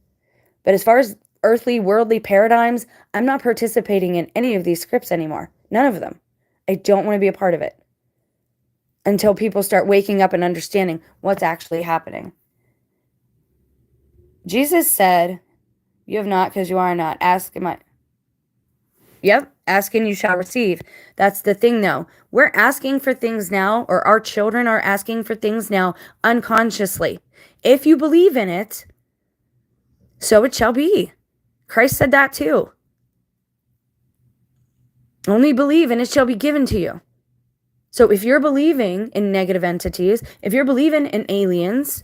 But as far as earthly, worldly paradigms, I'm not participating in any of these scripts anymore. None of them. I don't want to be a part of it until people start waking up and understanding what's actually happening. Jesus said, you have not because you are not. Ask and ask and you shall receive. That's the thing though. We're asking for things now, or our children are asking for things now unconsciously. If you believe in it, so it shall be. Christ said that too. Only believe and it shall be given to you. So if you're believing in negative entities, if you're believing in aliens,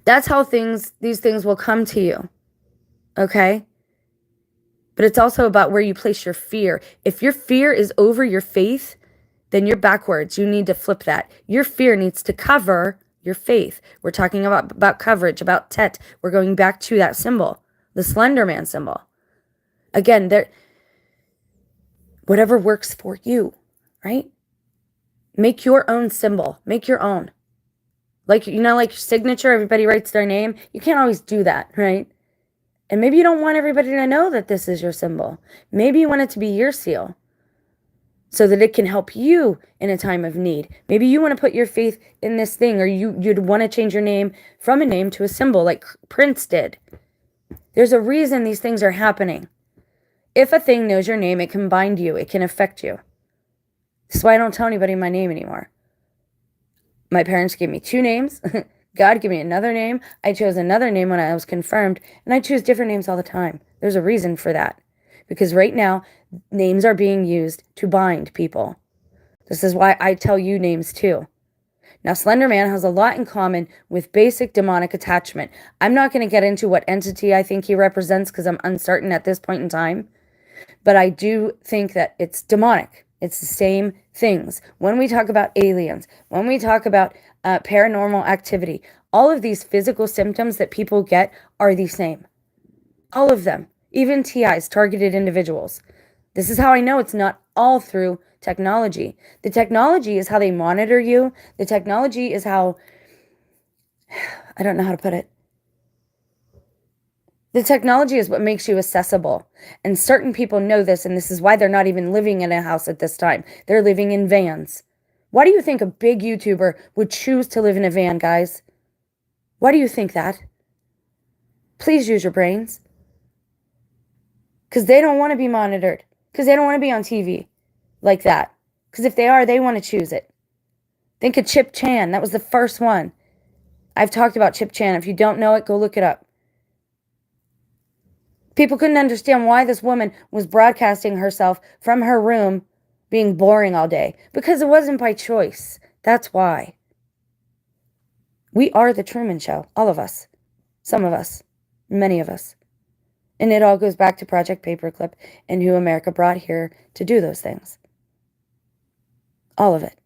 that's how these things will come to you. Okay? But it's also about where you place your fear. If your fear is over your faith, then you're backwards. You need to flip that. Your fear needs to cover your faith. We're talking about coverage, about Tet. We're going back to that symbol, the Slenderman symbol. Again, whatever works for you, right? Make your own symbol. Make your own. Like your signature, everybody writes their name. You can't always do that, right? And maybe you don't want everybody to know that this is your symbol. Maybe you want it to be your seal so that it can help you in a time of need. Maybe you want to put your faith in this thing, or you'd want to change your name from a name to a symbol like Prince did. There's a reason these things are happening. If a thing knows your name, it can bind you. It can affect you. That's why I don't tell anybody my name anymore. My parents gave me two names. God gave me another name. I chose another name when I was confirmed, and I choose different names all the time. There's a reason for that. Because right now, names are being used to bind people. This is why I tell you names too. Now, Slenderman has a lot in common with basic demonic attachment. I'm not going to get into what entity I think he represents because I'm uncertain at this point in time. But I do think that it's demonic. It's the same things. When we talk about aliens, when we talk about paranormal activity, all of these physical symptoms that people get are the same. All of them. Even TIs, targeted individuals. This is how I know it's not all through technology. The technology is how they monitor you. The technology is how, I don't know how to put it. The technology is what makes you accessible. And certain people know this, and this is why they're not even living in a house at this time. They're living in vans. Why do you think a big YouTuber would choose to live in a van, guys? Why do you think that? Please use your brains. Because they don't want to be monitored. Because they don't want to be on TV like that. Because if they are, they want to choose it. Think of Chip Chan. That was the first one. I've talked about Chip Chan. If you don't know it, go look it up. People couldn't understand why this woman was broadcasting herself from her room being boring all day. Because it wasn't by choice. That's why. We are the Truman Show. All of us. Some of us. Many of us. And it all goes back to Project Paperclip and who America brought here to do those things. All of it.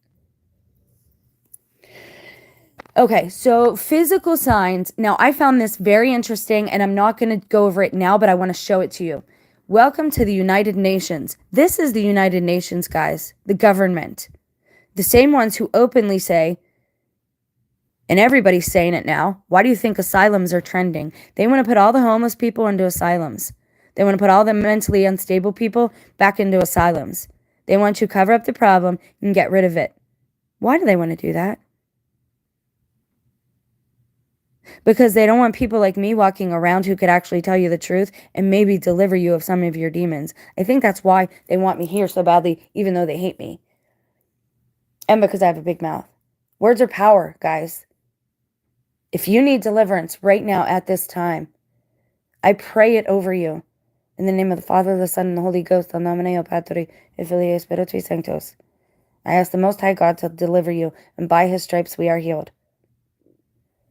Okay, so physical signs. Now, I found this very interesting, and I'm not going to go over it now, but I want to show it to you. Welcome to the United Nations. This is the United Nations, guys. The government. The same ones who openly say, and everybody's saying it now, why do you think asylums are trending? They want to put all the homeless people into asylums. They want to put all the mentally unstable people back into asylums. They want to cover up the problem and get rid of it. Why do they want to do that? Because they don't want people like me walking around who could actually tell you the truth and maybe deliver you of some of your demons. I think that's why they want me here so badly, even though they hate me. And because I have a big mouth. Words are power, guys. If you need deliverance right now at this time, I pray it over you. In the name of the Father, the Son, and the Holy Ghost, in nomine Patri, et Filii, et Spiritui Sanctus. I ask the Most High God to deliver you, and by His stripes we are healed.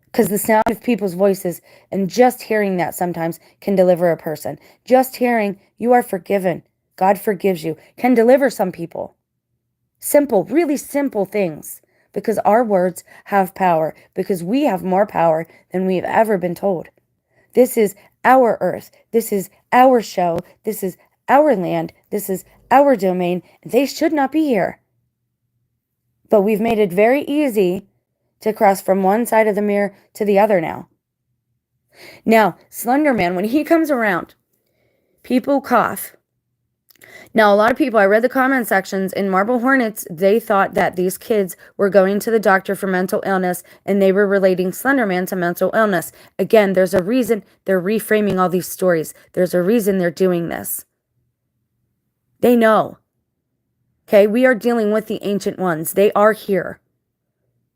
Because the sound of people's voices and just hearing that sometimes can deliver a person. Just hearing you are forgiven, God forgives you, can deliver some people. Simple, really simple things. Because our words have power. Because we have more power than we've ever been told. This is our earth. This is our show. This is our land. This is our domain. They should not be here. But we've made it very easy to cross from one side of the mirror to the other now. Now, Slenderman, when he comes around, people cough. Now, a lot of people, I read the comment sections in Marble Hornets, they thought that these kids were going to the doctor for mental illness and they were relating Slenderman to mental illness. Again, there's a reason they're reframing all these stories. There's a reason they're doing this. They know. Okay, we are dealing with the ancient ones. They are here.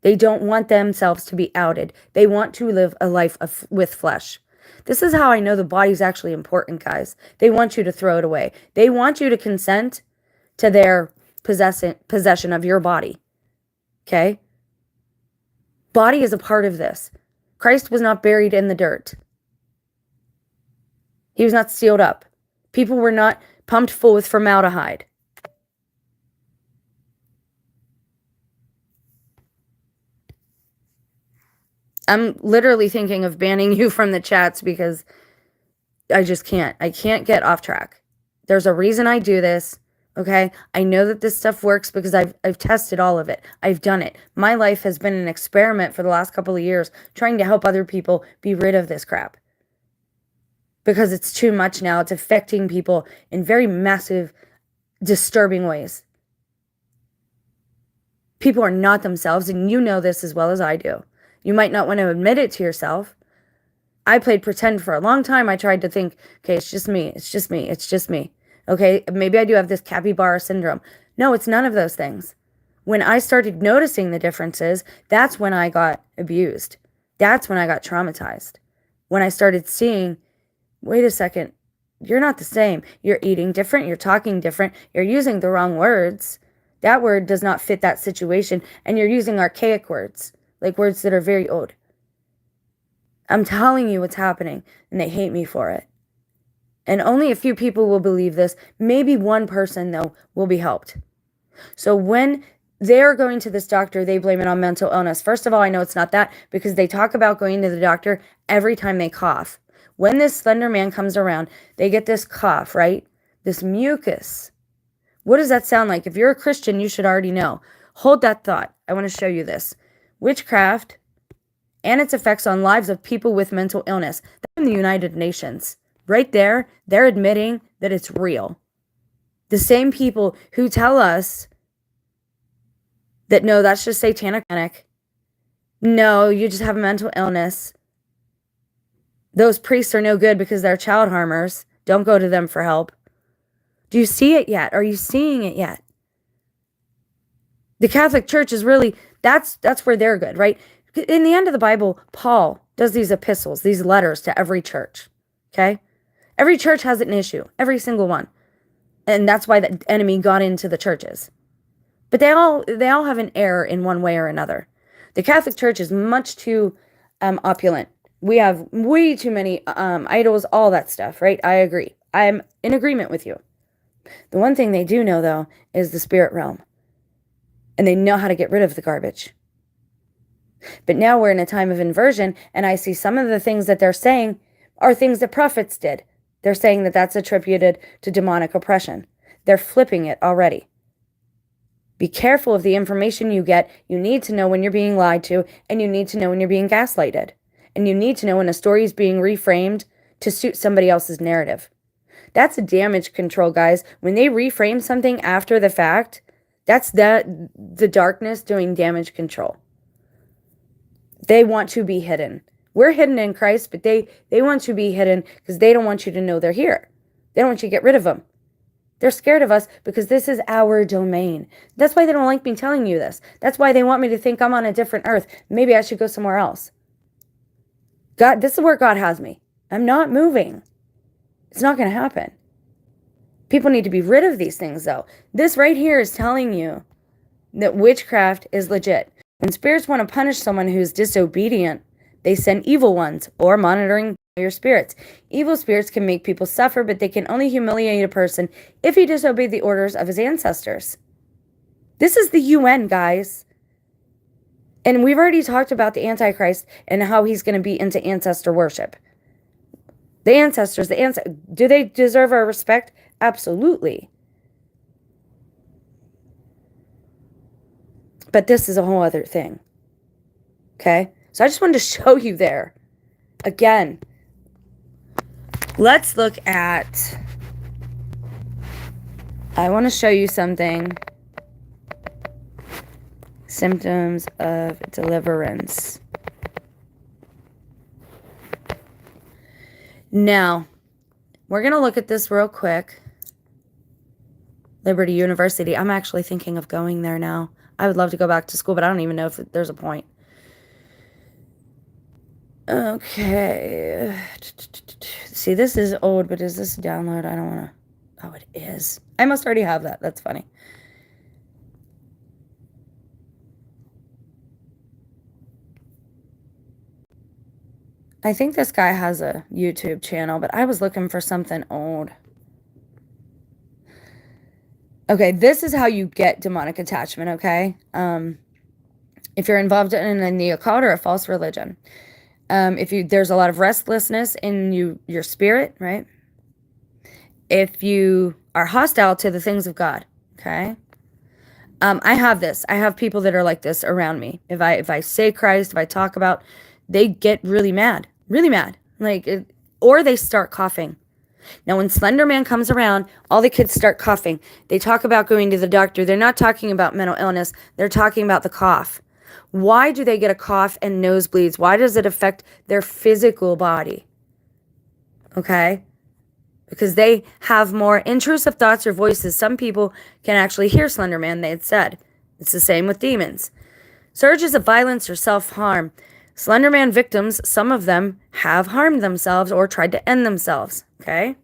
They don't want themselves to be outed. They want to live a life with flesh. This is how I know the body's actually important, guys. They want you to throw it away. They want you to consent to their possession of your body. Okay? Body is a part of this. Christ was not buried in the dirt. He was not sealed up. People were not pumped full with formaldehyde. I'm literally thinking of banning you from the chats because I just can't. I can't get off track. There's a reason I do this, okay? I know that this stuff works because I've tested all of it. I've done it. My life has been an experiment for the last couple of years trying to help other people be rid of this crap. Because it's too much now. It's affecting people in very massive, disturbing ways. People are not themselves, and you know this as well as I do. You might not want to admit it to yourself. I played pretend for a long time. I tried to think, okay, it's just me. It's just me. It's just me. Okay, maybe I do have this capybara syndrome. No, it's none of those things. When I started noticing the differences, that's when I got abused. That's when I got traumatized. When I started seeing, wait a second, you're not the same. You're eating different. You're talking different. You're using the wrong words. That word does not fit that situation. And you're using archaic words, like words that are very old. I'm telling you what's happening, and they hate me for it. And only a few people will believe this. Maybe one person, though, will be helped. So when they're going to this doctor, they blame it on mental illness. First of all, I know it's not that, because they talk about going to the doctor every time they cough. When this slender man comes around, they get this cough, right? This mucus. What does that sound like? If you're a Christian, you should already know. Hold that thought. I want to show you this. Witchcraft and its effects on lives of people with mental illness. That's in the United Nations. Right there, they're admitting that it's real. The same people who tell us that, no, that's just satanic panic. No, you just have a mental illness. Those priests are no good because they're child harmers. Don't go to them for help. Do you see it yet? Are you seeing it yet? The Catholic Church is really, that's where they're good, right? In the end of the Bible, Paul does these epistles, these letters to every church, okay? Every church has an issue, every single one. And that's why the enemy got into the churches. But they all have an error in one way or another. The Catholic Church is much too opulent. We have way too many idols, all that stuff, right? I agree. I'm in agreement with you. The one thing they do know, though, is the spirit realm. And they know how to get rid of the garbage. But now we're in a time of inversion, and I see some of the things that they're saying are things that prophets did. They're saying that that's attributed to demonic oppression. They're flipping it already. Be careful of the information you get. You need to know when you're being lied to, and you need to know when you're being gaslighted. And you need to know when a story is being reframed to suit somebody else's narrative. That's a damage control, guys. When they reframe something after the fact, that's the darkness doing damage control. They want to be hidden. We're hidden in Christ, but they want to be hidden because they don't want you to know they're here. They don't want you to get rid of them. They're scared of us because this is our domain. That's why they don't like me telling you this. That's why they want me to think I'm on a different earth. Maybe I should go somewhere else. God, this is where God has me. I'm not moving. It's not going to happen. People need to be rid of these things, though. This right here is telling you that witchcraft is legit. When spirits want to punish someone who's disobedient, they send evil ones or monitoring your spirits. Evil spirits can make people suffer, but they can only humiliate a person if he disobeyed the orders of his ancestors. This is the UN, guys. And we've already talked about the Antichrist and how he's going to be into ancestor worship. The ancestors, do they deserve our respect? Absolutely. But this is a whole other thing. Okay? So I just wanted to show you there. Again, let's look at, I want to show you something. Symptoms of deliverance. Now, we're going to look at this real quick. Liberty University. I'm actually thinking of going there now. I would love to go back to school, but I don't even know if there's a point. Okay. See, this is old, but is this a download? I don't want to. Oh, it is. I must already have that. That's funny. I think this guy has a YouTube channel, but I was looking for something old. Okay, this is how you get demonic attachment, okay? If you're involved in the occult or a false religion. There's a lot of restlessness in your spirit, right? If you are hostile to the things of God, okay? I have this. I have people that are like this around me. If I say Christ, if I talk about, they get really mad. Really mad. Or they start coughing. Now, when Slenderman comes around, all the kids start coughing. They talk about going to the doctor. They're not talking about mental illness. They're talking about the cough. Why do they get a cough and nosebleeds? Why does it affect their physical body? Okay? Because they have more intrusive thoughts or voices. Some people can actually hear Slenderman, they had said. It's the same with demons. Surges of violence or self-harm. Slenderman victims, some of them have harmed themselves or tried to end themselves, okay?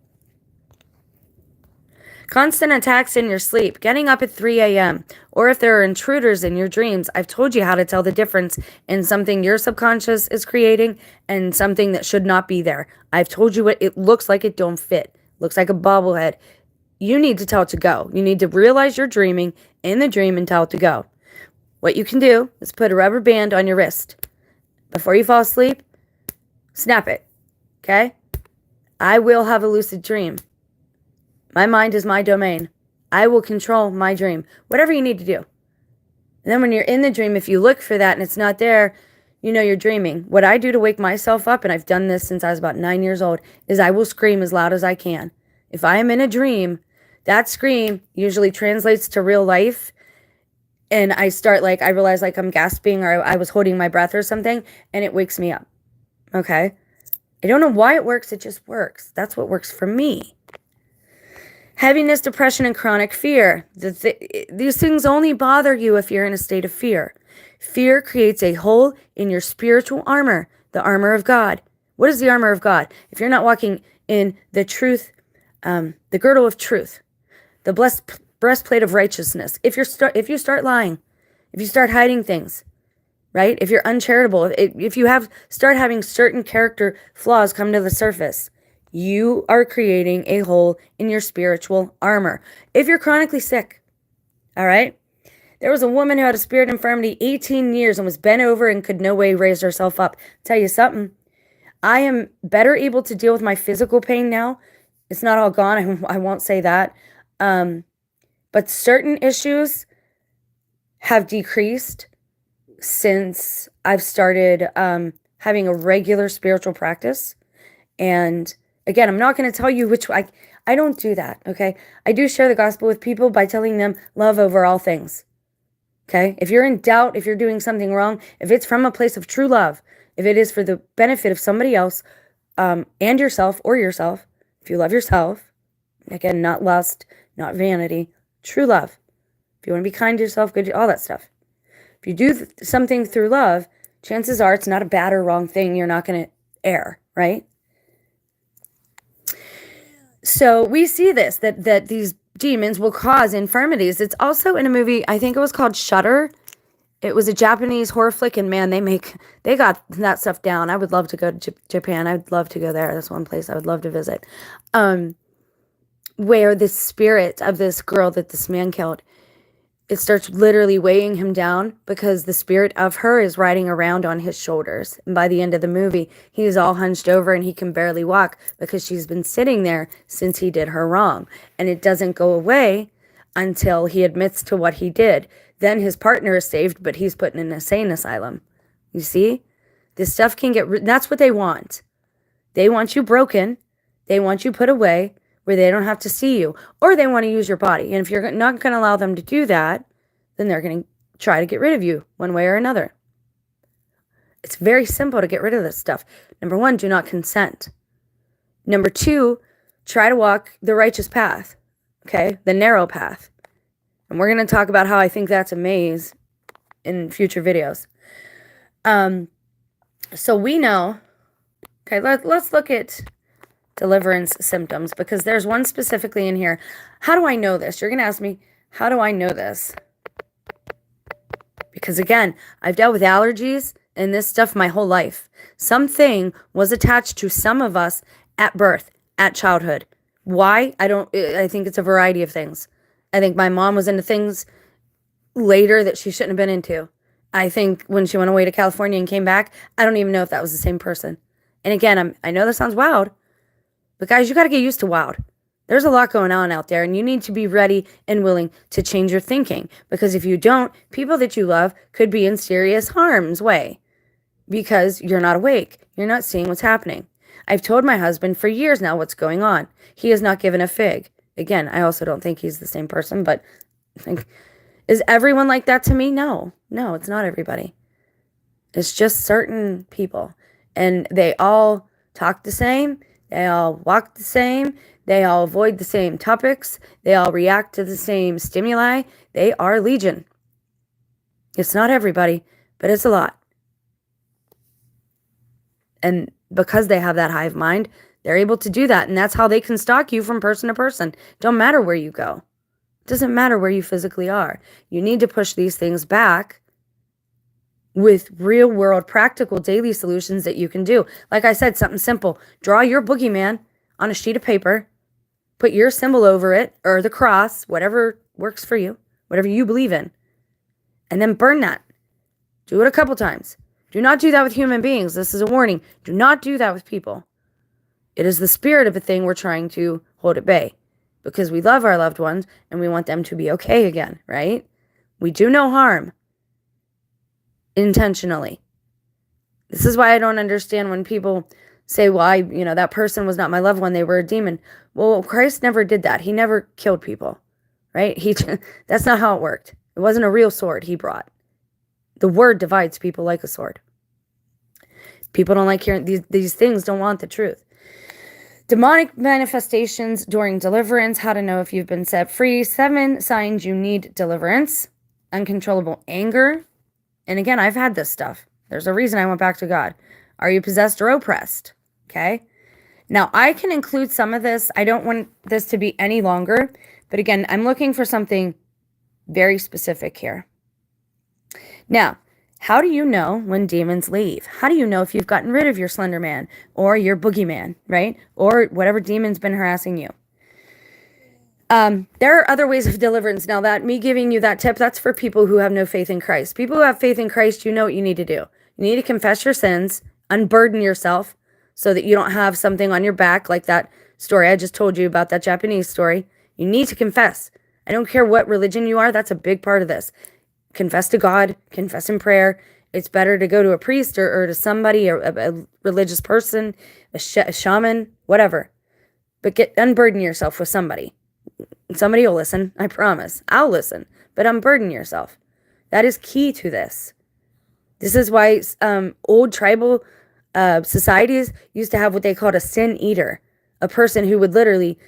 Constant attacks in your sleep, getting up at 3 a.m., or if there are intruders in your dreams. I've told you how to tell the difference in something your subconscious is creating and something that should not be there. I've told you what it looks like. It don't fit. Looks like a bobblehead. You need to tell it to go. You need to realize you're dreaming in the dream and tell it to go. What you can do is put a rubber band on your wrist. Before you fall asleep, snap it, okay? I will have a lucid dream. My mind is my domain. I will control my dream. Whatever you need to do. And then when you're in the dream, if you look for that and it's not there, you know you're dreaming. What I do to wake myself up, and I've done this since I was about 9 years old, is I will scream as loud as I can. If I am in a dream, that scream usually translates to real life. And I start I realize I'm gasping or I was holding my breath or something, and it wakes me up. Okay? I don't know why it works. It just works. That's what works for me. Heaviness, depression, and chronic fear. These things only bother you if you're in a state of fear. Fear creates a hole in your spiritual armor, the armor of God. What is the armor of God? If you're not walking in the truth, the girdle of truth, the blessed breastplate of righteousness, if you start lying, if you start hiding things, right? If you're uncharitable, if you start having certain character flaws come to the surface, you are creating a hole in your spiritual armor. If you're chronically sick, all right? There was a woman who had a spirit infirmity 18 years and was bent over and could no way raise herself up. Tell you something, I am better able to deal with my physical pain now. It's not all gone. I won't say that. But certain issues have decreased since I've started having a regular spiritual practice. And again, I'm not going to tell you which I don't do that, okay? I do share the gospel with people by telling them love over all things, okay? If you're in doubt, if you're doing something wrong, if it's from a place of true love, if it is for the benefit of somebody else and yourself, if you love yourself, again, not lust, not vanity, true love. If you want to be kind to yourself, good, all that stuff. If you do something through love, chances are it's not a bad or wrong thing. You're not going to err, right? So we see this, that these demons will cause infirmities. It's also in a movie, I think it was called Shudder. It was a Japanese horror flick, and man, they got that stuff down. I would love to go to Japan. I would love to go there. That's one place I would love to visit. Where the spirit of this girl that this man killed, it starts literally weighing him down because the spirit of her is riding around on his shoulders. And by the end of the movie, he's all hunched over and he can barely walk because she's been sitting there since he did her wrong. And it doesn't go away until he admits to what he did. Then his partner is saved, but he's put in an insane asylum. You see? This stuff can that's what they want. They want you broken. They want you put away where they don't have to see you, or they want to use your body. And if you're not going to allow them to do that, then they're going to try to get rid of you one way or another. It's very simple to get rid of this stuff. Number 1, do not consent. Number 2, try to walk the righteous path, okay? The narrow path. And we're going to talk about how I think that's a maze in future videos. So we know, okay, let's look at deliverance symptoms, because there's one specifically in here. How do I know this? You're going to ask me, how do I know this? Because again, I've dealt with allergies and this stuff my whole life. Something was attached to some of us at birth, at childhood. Why? I think it's a variety of things. I think my mom was into things later that she shouldn't have been into. I think when she went away to California and came back, I don't even know if that was the same person. And again, I know this sounds wild, but guys, you got to get used to wild. There's a lot going on out there, and you need to be ready and willing to change your thinking. Because if you don't, people that you love could be in serious harm's way because you're not awake. You're not seeing what's happening. I've told my husband for years now what's going on. He has not given a fig. Again, I also don't think he's the same person, but is everyone like that to me? No, it's not everybody. It's just certain people, and they all talk the same. They all walk the same. They all avoid the same topics. They all react to the same stimuli. They are legion. It's not everybody, but it's a lot. And because they have that hive mind, they're able to do that. And that's how they can stalk you from person to person. Don't matter where you go. It doesn't matter where you physically are. You need to push these things back with real world, practical daily solutions that you can do. Like I said, something simple. Draw your boogeyman on a sheet of paper. Put your symbol over it, or the cross, whatever works for you, whatever you believe in. And then burn that. Do it a couple times. Do not do that with human beings. This is a warning. Do not do that with people. It is the spirit of a thing we're trying to hold at bay because we love our loved ones and we want them to be okay again, right? We do no harm intentionally. This is why I don't understand when people say, well, that person was not my loved one. They were a demon. Well, Christ never did that. He never killed people, right? That's not how it worked. It wasn't a real sword he brought. The word divides people like a sword. People don't like hearing these things, don't want the truth. Demonic manifestations during deliverance, how to know if you've been set free. 7 signs you need deliverance. Uncontrollable anger. And again, I've had this stuff. There's a reason I went back to God. Are you possessed or oppressed? Okay. Now, I can include some of this. I don't want this to be any longer. But again, I'm looking for something very specific here. Now, how do you know when demons leave? How do you know if you've gotten rid of your Slenderman or your boogeyman, right? Or whatever demon's been harassing you? There are other ways of deliverance. Now, that me giving you that tip, that's for people who have no faith in Christ. People who have faith in Christ, you know what you need to do. You need to confess your sins, unburden yourself so that you don't have something on your back like that story I just told you about, that Japanese story. You need to confess. I don't care what religion you are. That's a big part of this. Confess to God, confess in prayer. It's better to go to a priest or to somebody, a religious person, a shaman, whatever. But unburden yourself with somebody. Somebody will listen, I promise. I'll listen, but unburden yourself. That is key to this. This is why old tribal societies used to have what they called a sin eater, a person who would literally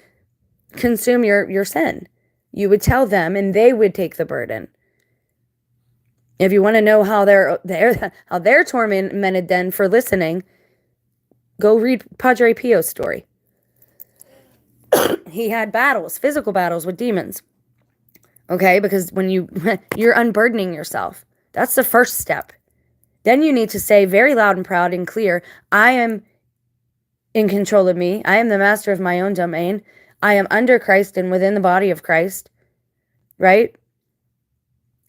consume your sin. You would tell them, and they would take the burden. If you want to know how they're tormented then for listening, go read Padre Pio's story. He had battles, physical battles with demons. Okay, because when you're unburdening yourself, that's the first step. Then you need to say very loud and proud and clear, I am in control of me. I am the master of my own domain. I am under Christ and within the body of Christ, right?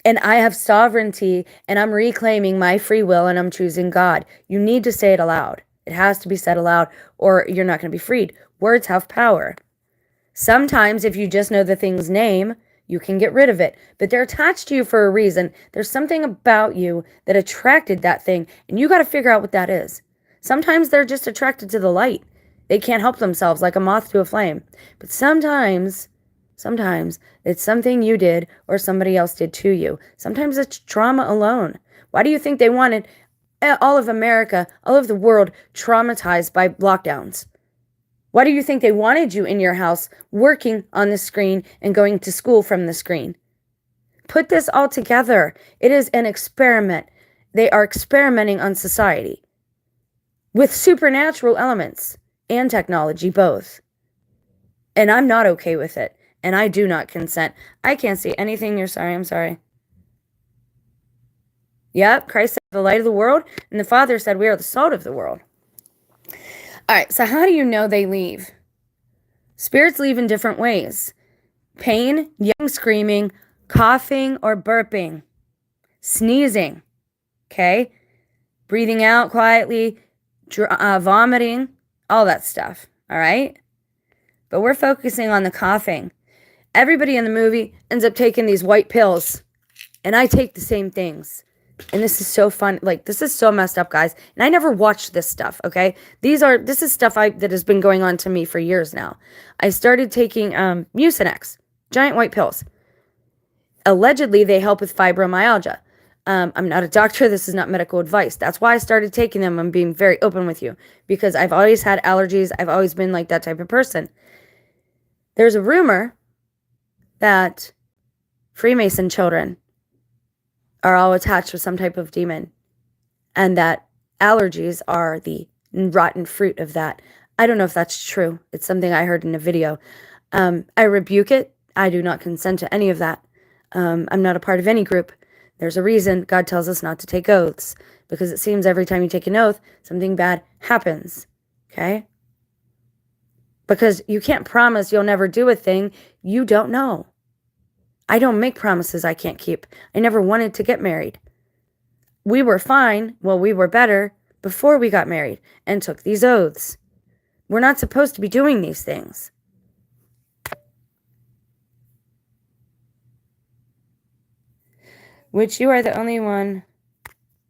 And I have sovereignty, and I'm reclaiming my free will, and I'm choosing God. You need to say it aloud. It has to be said aloud, or you're not going to be freed. Words have power. Sometimes, if you just know the thing's name, you can get rid of it. But they're attached to you for a reason. There's something about you that attracted that thing, and you got to figure out what that is. Sometimes they're just attracted to the light. They can't help themselves, like a moth to a flame. But sometimes it's something you did or somebody else did to you. Sometimes it's trauma alone. Why do you think they wanted all of America, all of the world traumatized by lockdowns? Why do you think they wanted you in your house working on the screen and going to school from the screen? Put this all together. It is an experiment. They are experimenting on society with supernatural elements and technology, both. And I'm not okay with it. And I do not consent. I can't see anything. You're sorry. I'm sorry. Yep, Christ said the light of the world, and the Father said we are the salt of the world. All right, so how do you know they leave? Spirits leave in different ways. Pain, yelling, screaming, coughing or burping, sneezing, okay? Breathing out quietly, vomiting, all that stuff, all right? But we're focusing on the coughing. Everybody in the movie ends up taking these white pills, and I take the same things. And this is so fun. Like, this is so messed up, guys. And I never watched this stuff, okay? This is stuff that has been going on to me for years now. I started taking Mucinex, giant white pills. Allegedly, they help with fibromyalgia. I'm not a doctor. This is not medical advice. That's why I started taking them. I'm being very open with you because I've always had allergies. I've always been like that type of person. There's a rumor that Freemason children are all attached with some type of demon, and that allergies are the rotten fruit of that. I don't know if that's true. It's something I heard in a video. I rebuke it. I do not consent to any of that. I'm not a part of any group. There's a reason God tells us not to take oaths, because it seems every time you take an oath, something bad happens. Okay? Because you can't promise you'll never do a thing you don't know. I don't make promises I can't keep. I never wanted to get married. We were fine, well, we were better before we got married and took these oaths. We're not supposed to be doing these things. Which you are the only one.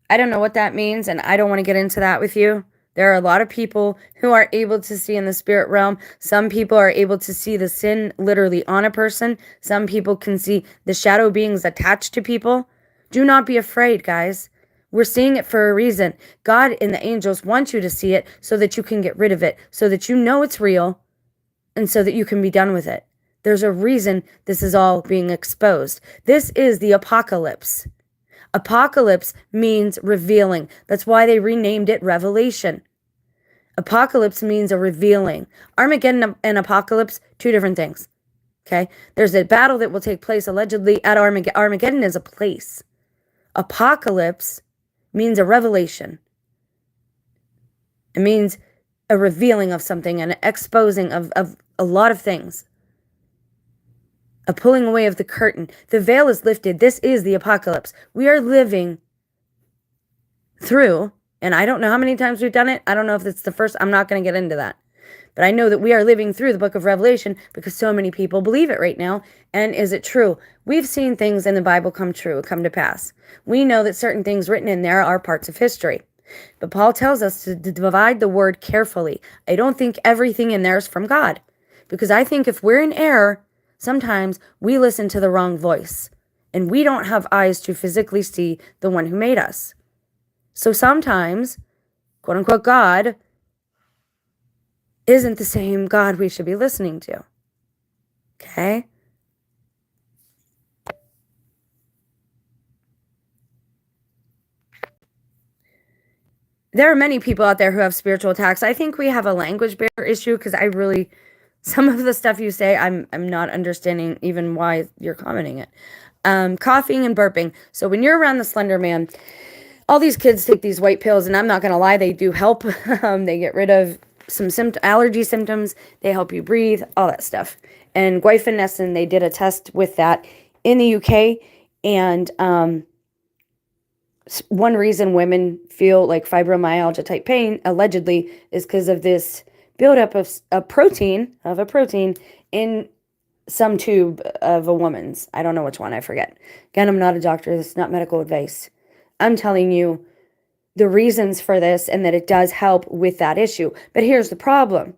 I don't know what that means, and I don't want to get into that with you. There are a lot of people who are able to see in the spirit realm. Some people are able to see the sin literally on a person. Some people can see the shadow beings attached to people. Do not be afraid, guys. We're seeing it for a reason. God and the angels want you to see it so that you can get rid of it, so that you know it's real, and so that you can be done with it. There's a reason this is all being exposed. This is the apocalypse. Apocalypse means revealing. That's why they renamed it Revelation. Apocalypse means a revealing. Armageddon and apocalypse, two different things. Okay? There's a battle that will take place allegedly at Armageddon. Armageddon is a place. Apocalypse means a revelation. It means a revealing of something, an exposing of a lot of things. A pulling away of the curtain. The veil is lifted. This is the apocalypse. We are living through, and I don't know how many times we've done it. I don't know if it's the first. I'm not going to get into that. But I know that we are living through the book of Revelation because so many people believe it right now. And is it true? We've seen things in the Bible come true, come to pass. We know that certain things written in there are parts of history. But Paul tells us to divide the word carefully. I don't think everything in there is from God. Because I think if we're in error, sometimes we listen to the wrong voice, and we don't have eyes to physically see the one who made us. So sometimes, quote unquote, God isn't the same God we should be listening to. Okay? There are many people out there who have spiritual attacks. I think we have a language barrier issue because some of the stuff you say, I'm not understanding even why you're commenting it. Coughing and burping. So when you're around the Slenderman, all these kids take these white pills, and I'm not going to lie, they do help. They get rid of some allergy symptoms. They help you breathe, all that stuff. And guaifenesin, they did a test with that in the UK, and one reason women feel like fibromyalgia type pain, allegedly, is because of this buildup of a protein in some tube of a woman's. I don't know which one, I forget. Again, I'm not a doctor. This is not medical advice. I'm telling you the reasons for this and that it does help with that issue. But here's the problem.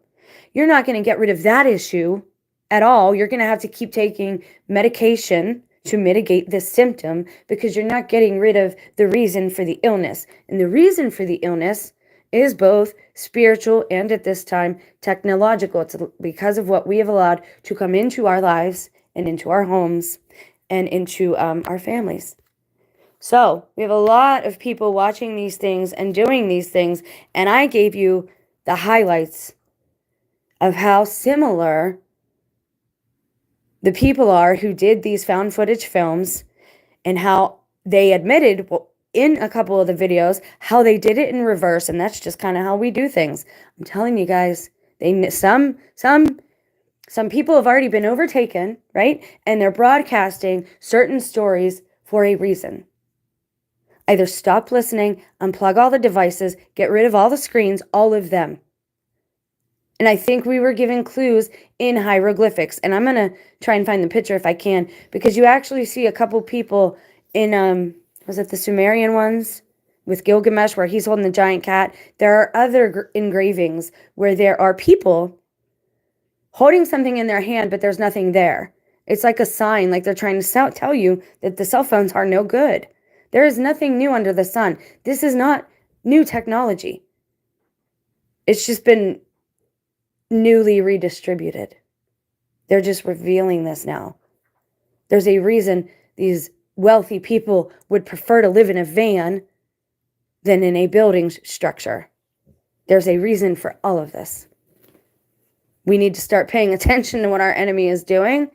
You're not going to get rid of that issue at all. You're going to have to keep taking medication to mitigate this symptom because you're not getting rid of the reason for the illness. And the reason for the illness is both spiritual and, at this time, technological. It's because of what we have allowed to come into our lives and into our homes and into our families. So we have a lot of people watching these things and doing these things, and I gave you the highlights of how similar the people are who did these found footage films, and how they admitted in a couple of the videos how they did it in reverse, and that's just kind of how we do things. I'm telling you guys, some people have already been overtaken, right? And they're broadcasting certain stories for a reason. Either stop listening, unplug all the devices, get rid of all the screens, all of them. And I think we were given clues in hieroglyphics. And I'm going to try and find the picture if I can, because you actually see a couple people in, was it the Sumerian ones with Gilgamesh where he's holding the giant cat? There are other engravings where there are people holding something in their hand, but there's nothing there. It's like a sign, like they're trying to tell you that the cell phones are no good. There is nothing new under the sun. This is not new technology. It's just been newly redistributed. They're just revealing this now. There's a reason these wealthy people would prefer to live in a van than in a building structure. There's a reason for all of this. We need to start paying attention to what our enemy is doing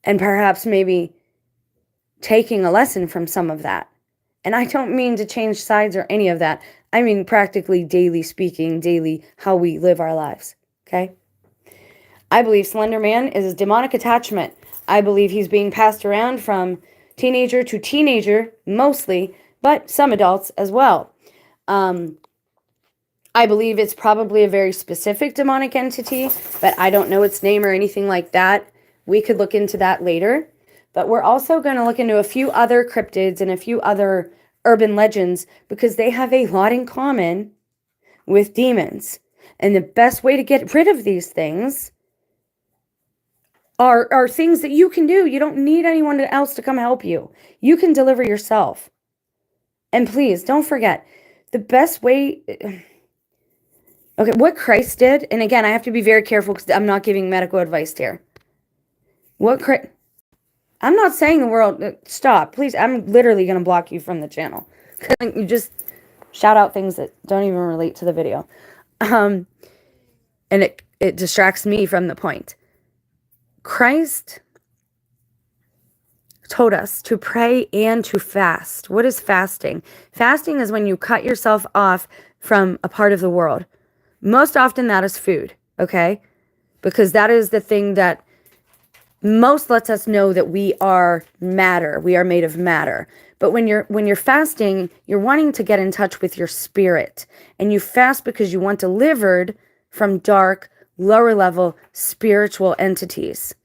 and perhaps maybe taking a lesson from some of that. And I don't mean to change sides or any of that. I mean practically daily speaking, daily how we live our lives, okay? I believe Slenderman is a demonic attachment. I believe he's being passed around from teenager to teenager, mostly, but some adults as well. I believe it's probably a very specific demonic entity, but I don't know its name or anything like that. We could look into that later. But we're also going to look into a few other cryptids and a few other urban legends because they have a lot in common with demons. And the best way to get rid of these things are things that you can do. You don't need anyone else to come help you. You can deliver yourself. And please, don't forget, the best way... Okay, what Christ did, and again, I have to be very careful because I'm not giving medical advice here. I'm not saying the world... Stop, please. I'm literally going to block you from the channel. You just shout out things that don't even relate to the video. And it distracts me from the point. Christ told us to pray and to fast. What is fasting? Fasting is when you cut yourself off from a part of the world. Most often that is food, okay? Because that is the thing that most lets us know that we are matter. We are made of matter. But when you're fasting, you're wanting to get in touch with your spirit. And you fast because you want delivered from dark, lower level spiritual entities.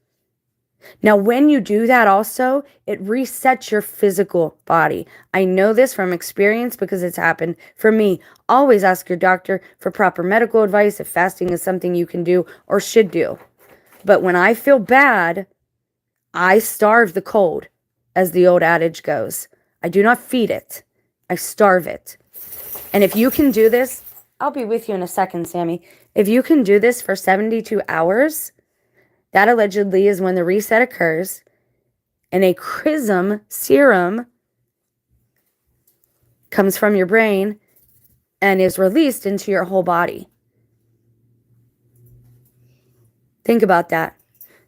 Now, when you do that also, it resets your physical body. I know this from experience because it's happened for me. Always ask your doctor for proper medical advice if fasting is something you can do or should do. But when I feel bad, I starve the cold, as the old adage goes. I do not feed it. I starve it. And if you can do this, I'll be with you in a second, Sammy. If you can do this for 72 hours, that allegedly is when the reset occurs and a chrism serum comes from your brain and is released into your whole body. Think about that.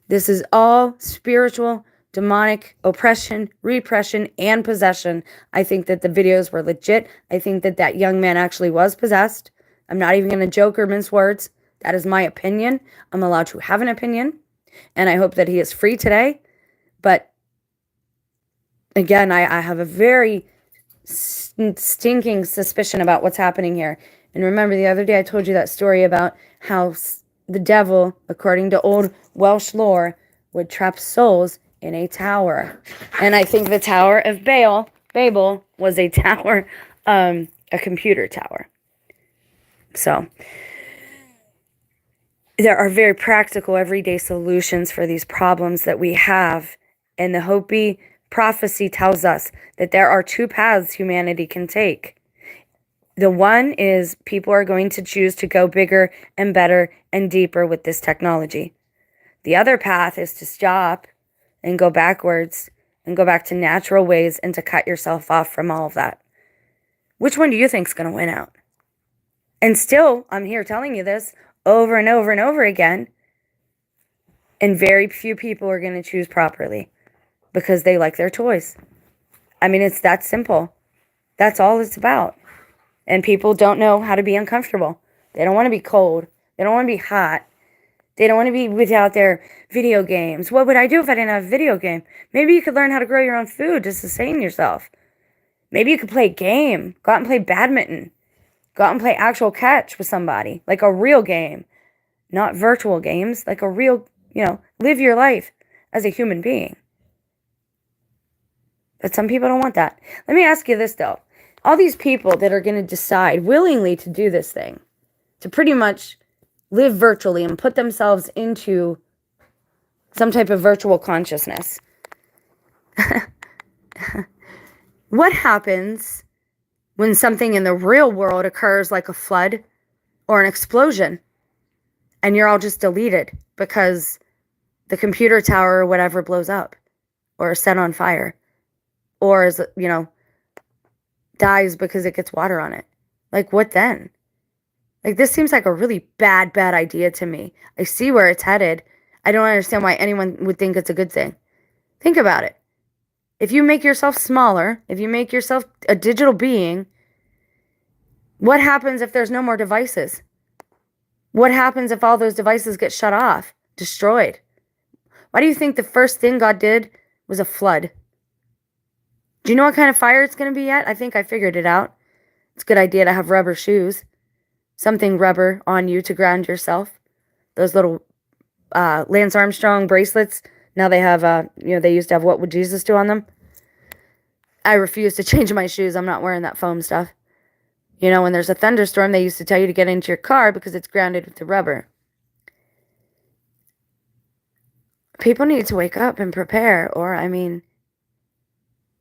This is all spiritual, demonic oppression, repression, and possession. I think that the videos were legit. I think that that young man actually was possessed. I'm not even going to joke or mince words. That is my opinion. I'm allowed to have an opinion. And I hope that he is free today. But again, I have a very stinking suspicion about what's happening here. And remember, the other day I told you that story about how the devil, according to old Welsh lore, would trap souls in a tower. And I think the Tower of Babel was a tower, a computer tower. So there are very practical, everyday solutions for these problems that we have. And the Hopi prophecy tells us that there are two paths humanity can take. The one is people are going to choose to go bigger and better and deeper with this technology. The other path is to stop and go backwards and go back to natural ways and to cut yourself off from all of that. Which one do you think is going to win out? And still, I'm here telling you this over and over and over again. And very few people are going to choose properly because they like their toys. I mean, it's that simple. That's all it's about. And people don't know how to be uncomfortable. They don't want to be cold. They don't want to be hot. They don't want to be without their video games. What would I do if I didn't have a video game? Maybe you could learn how to grow your own food to sustain yourself. Maybe you could play a game. Go out and play badminton. Go out and play actual catch with somebody. Like a real game. Not virtual games. Like a real, live your life as a human being. But some people don't want that. Let me ask you this, though. All these people that are going to decide willingly to do this thing, to pretty much live virtually and put themselves into some type of virtual consciousness. What happens when something in the real world occurs like a flood or an explosion and you're all just deleted because the computer tower or whatever blows up or is set on fire? or is, dies because it gets water on it. Like, what then? Like, this seems like a really bad idea to me. I see where it's headed. I don't understand why anyone would think it's a good thing. Think about it. If you make yourself smaller, if you make yourself a digital being, what happens if there's no more devices? What happens if all those devices get shut off, destroyed? Why do you think the first thing God did was a flood? Do you know what kind of fire it's going to be yet? I think I figured it out. It's a good idea to have rubber shoes. Something rubber on you to ground yourself. Those little Lance Armstrong bracelets. Now they have, they used to have What Would Jesus Do on them. I refuse to change my shoes. I'm not wearing that foam stuff. When there's a thunderstorm, they used to tell you to get into your car because it's grounded with the rubber. People need to wake up and prepare, or,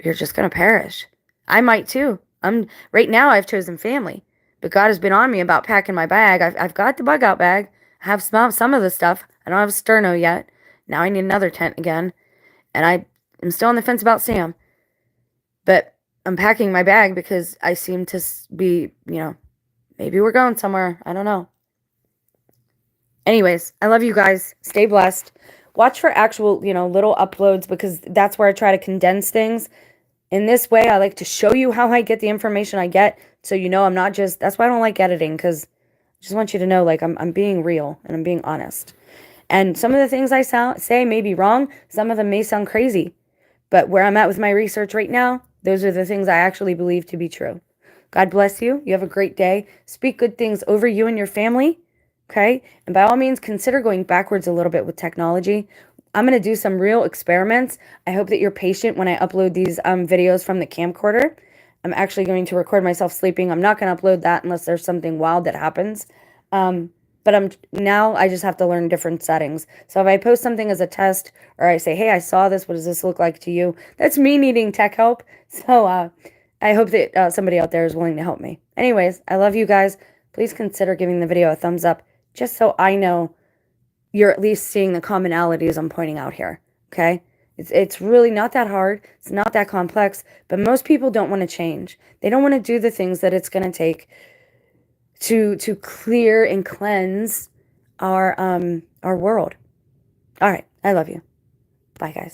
you're just going to perish. I might too. Right now I've chosen family, but God has been on me about packing my bag. I've got the bug out bag. I have some of the stuff. I don't have a sterno yet. Now I need another tent again. And I am still on the fence about Sam. But I'm packing my bag because I seem to be, maybe we're going somewhere. I don't know. Anyways, I love you guys. Stay blessed. Watch for actual, little uploads because that's where I try to condense things. In this way, I like to show you how I get the information I get. So, I'm not just, that's why I don't like editing, because I just want you to know, like, I'm being real and I'm being honest. And some of the things I say may be wrong. Some of them may sound crazy. But where I'm at with my research right now, those are the things I actually believe to be true. God bless you. You have a great day. Speak good things over you and your family. Okay? And by all means, consider going backwards a little bit with technology. I'm going to do some real experiments. I hope that you're patient when I upload these videos from the camcorder. I'm actually going to record myself sleeping. I'm not going to upload that unless there's something wild that happens. But I just have to learn different settings. So if I post something as a test, or I say, hey, I saw this, what does this look like to you? That's me needing tech help. So I hope that somebody out there is willing to help me. Anyways, I love you guys. Please consider giving the video a thumbs up, just so I know you're at least seeing the commonalities I'm pointing out here. Okay? It's really not that hard. It's not that complex. But most people don't want to change. They don't want to do the things that it's going to take to clear and cleanse our world. All right. I love you. Bye, guys.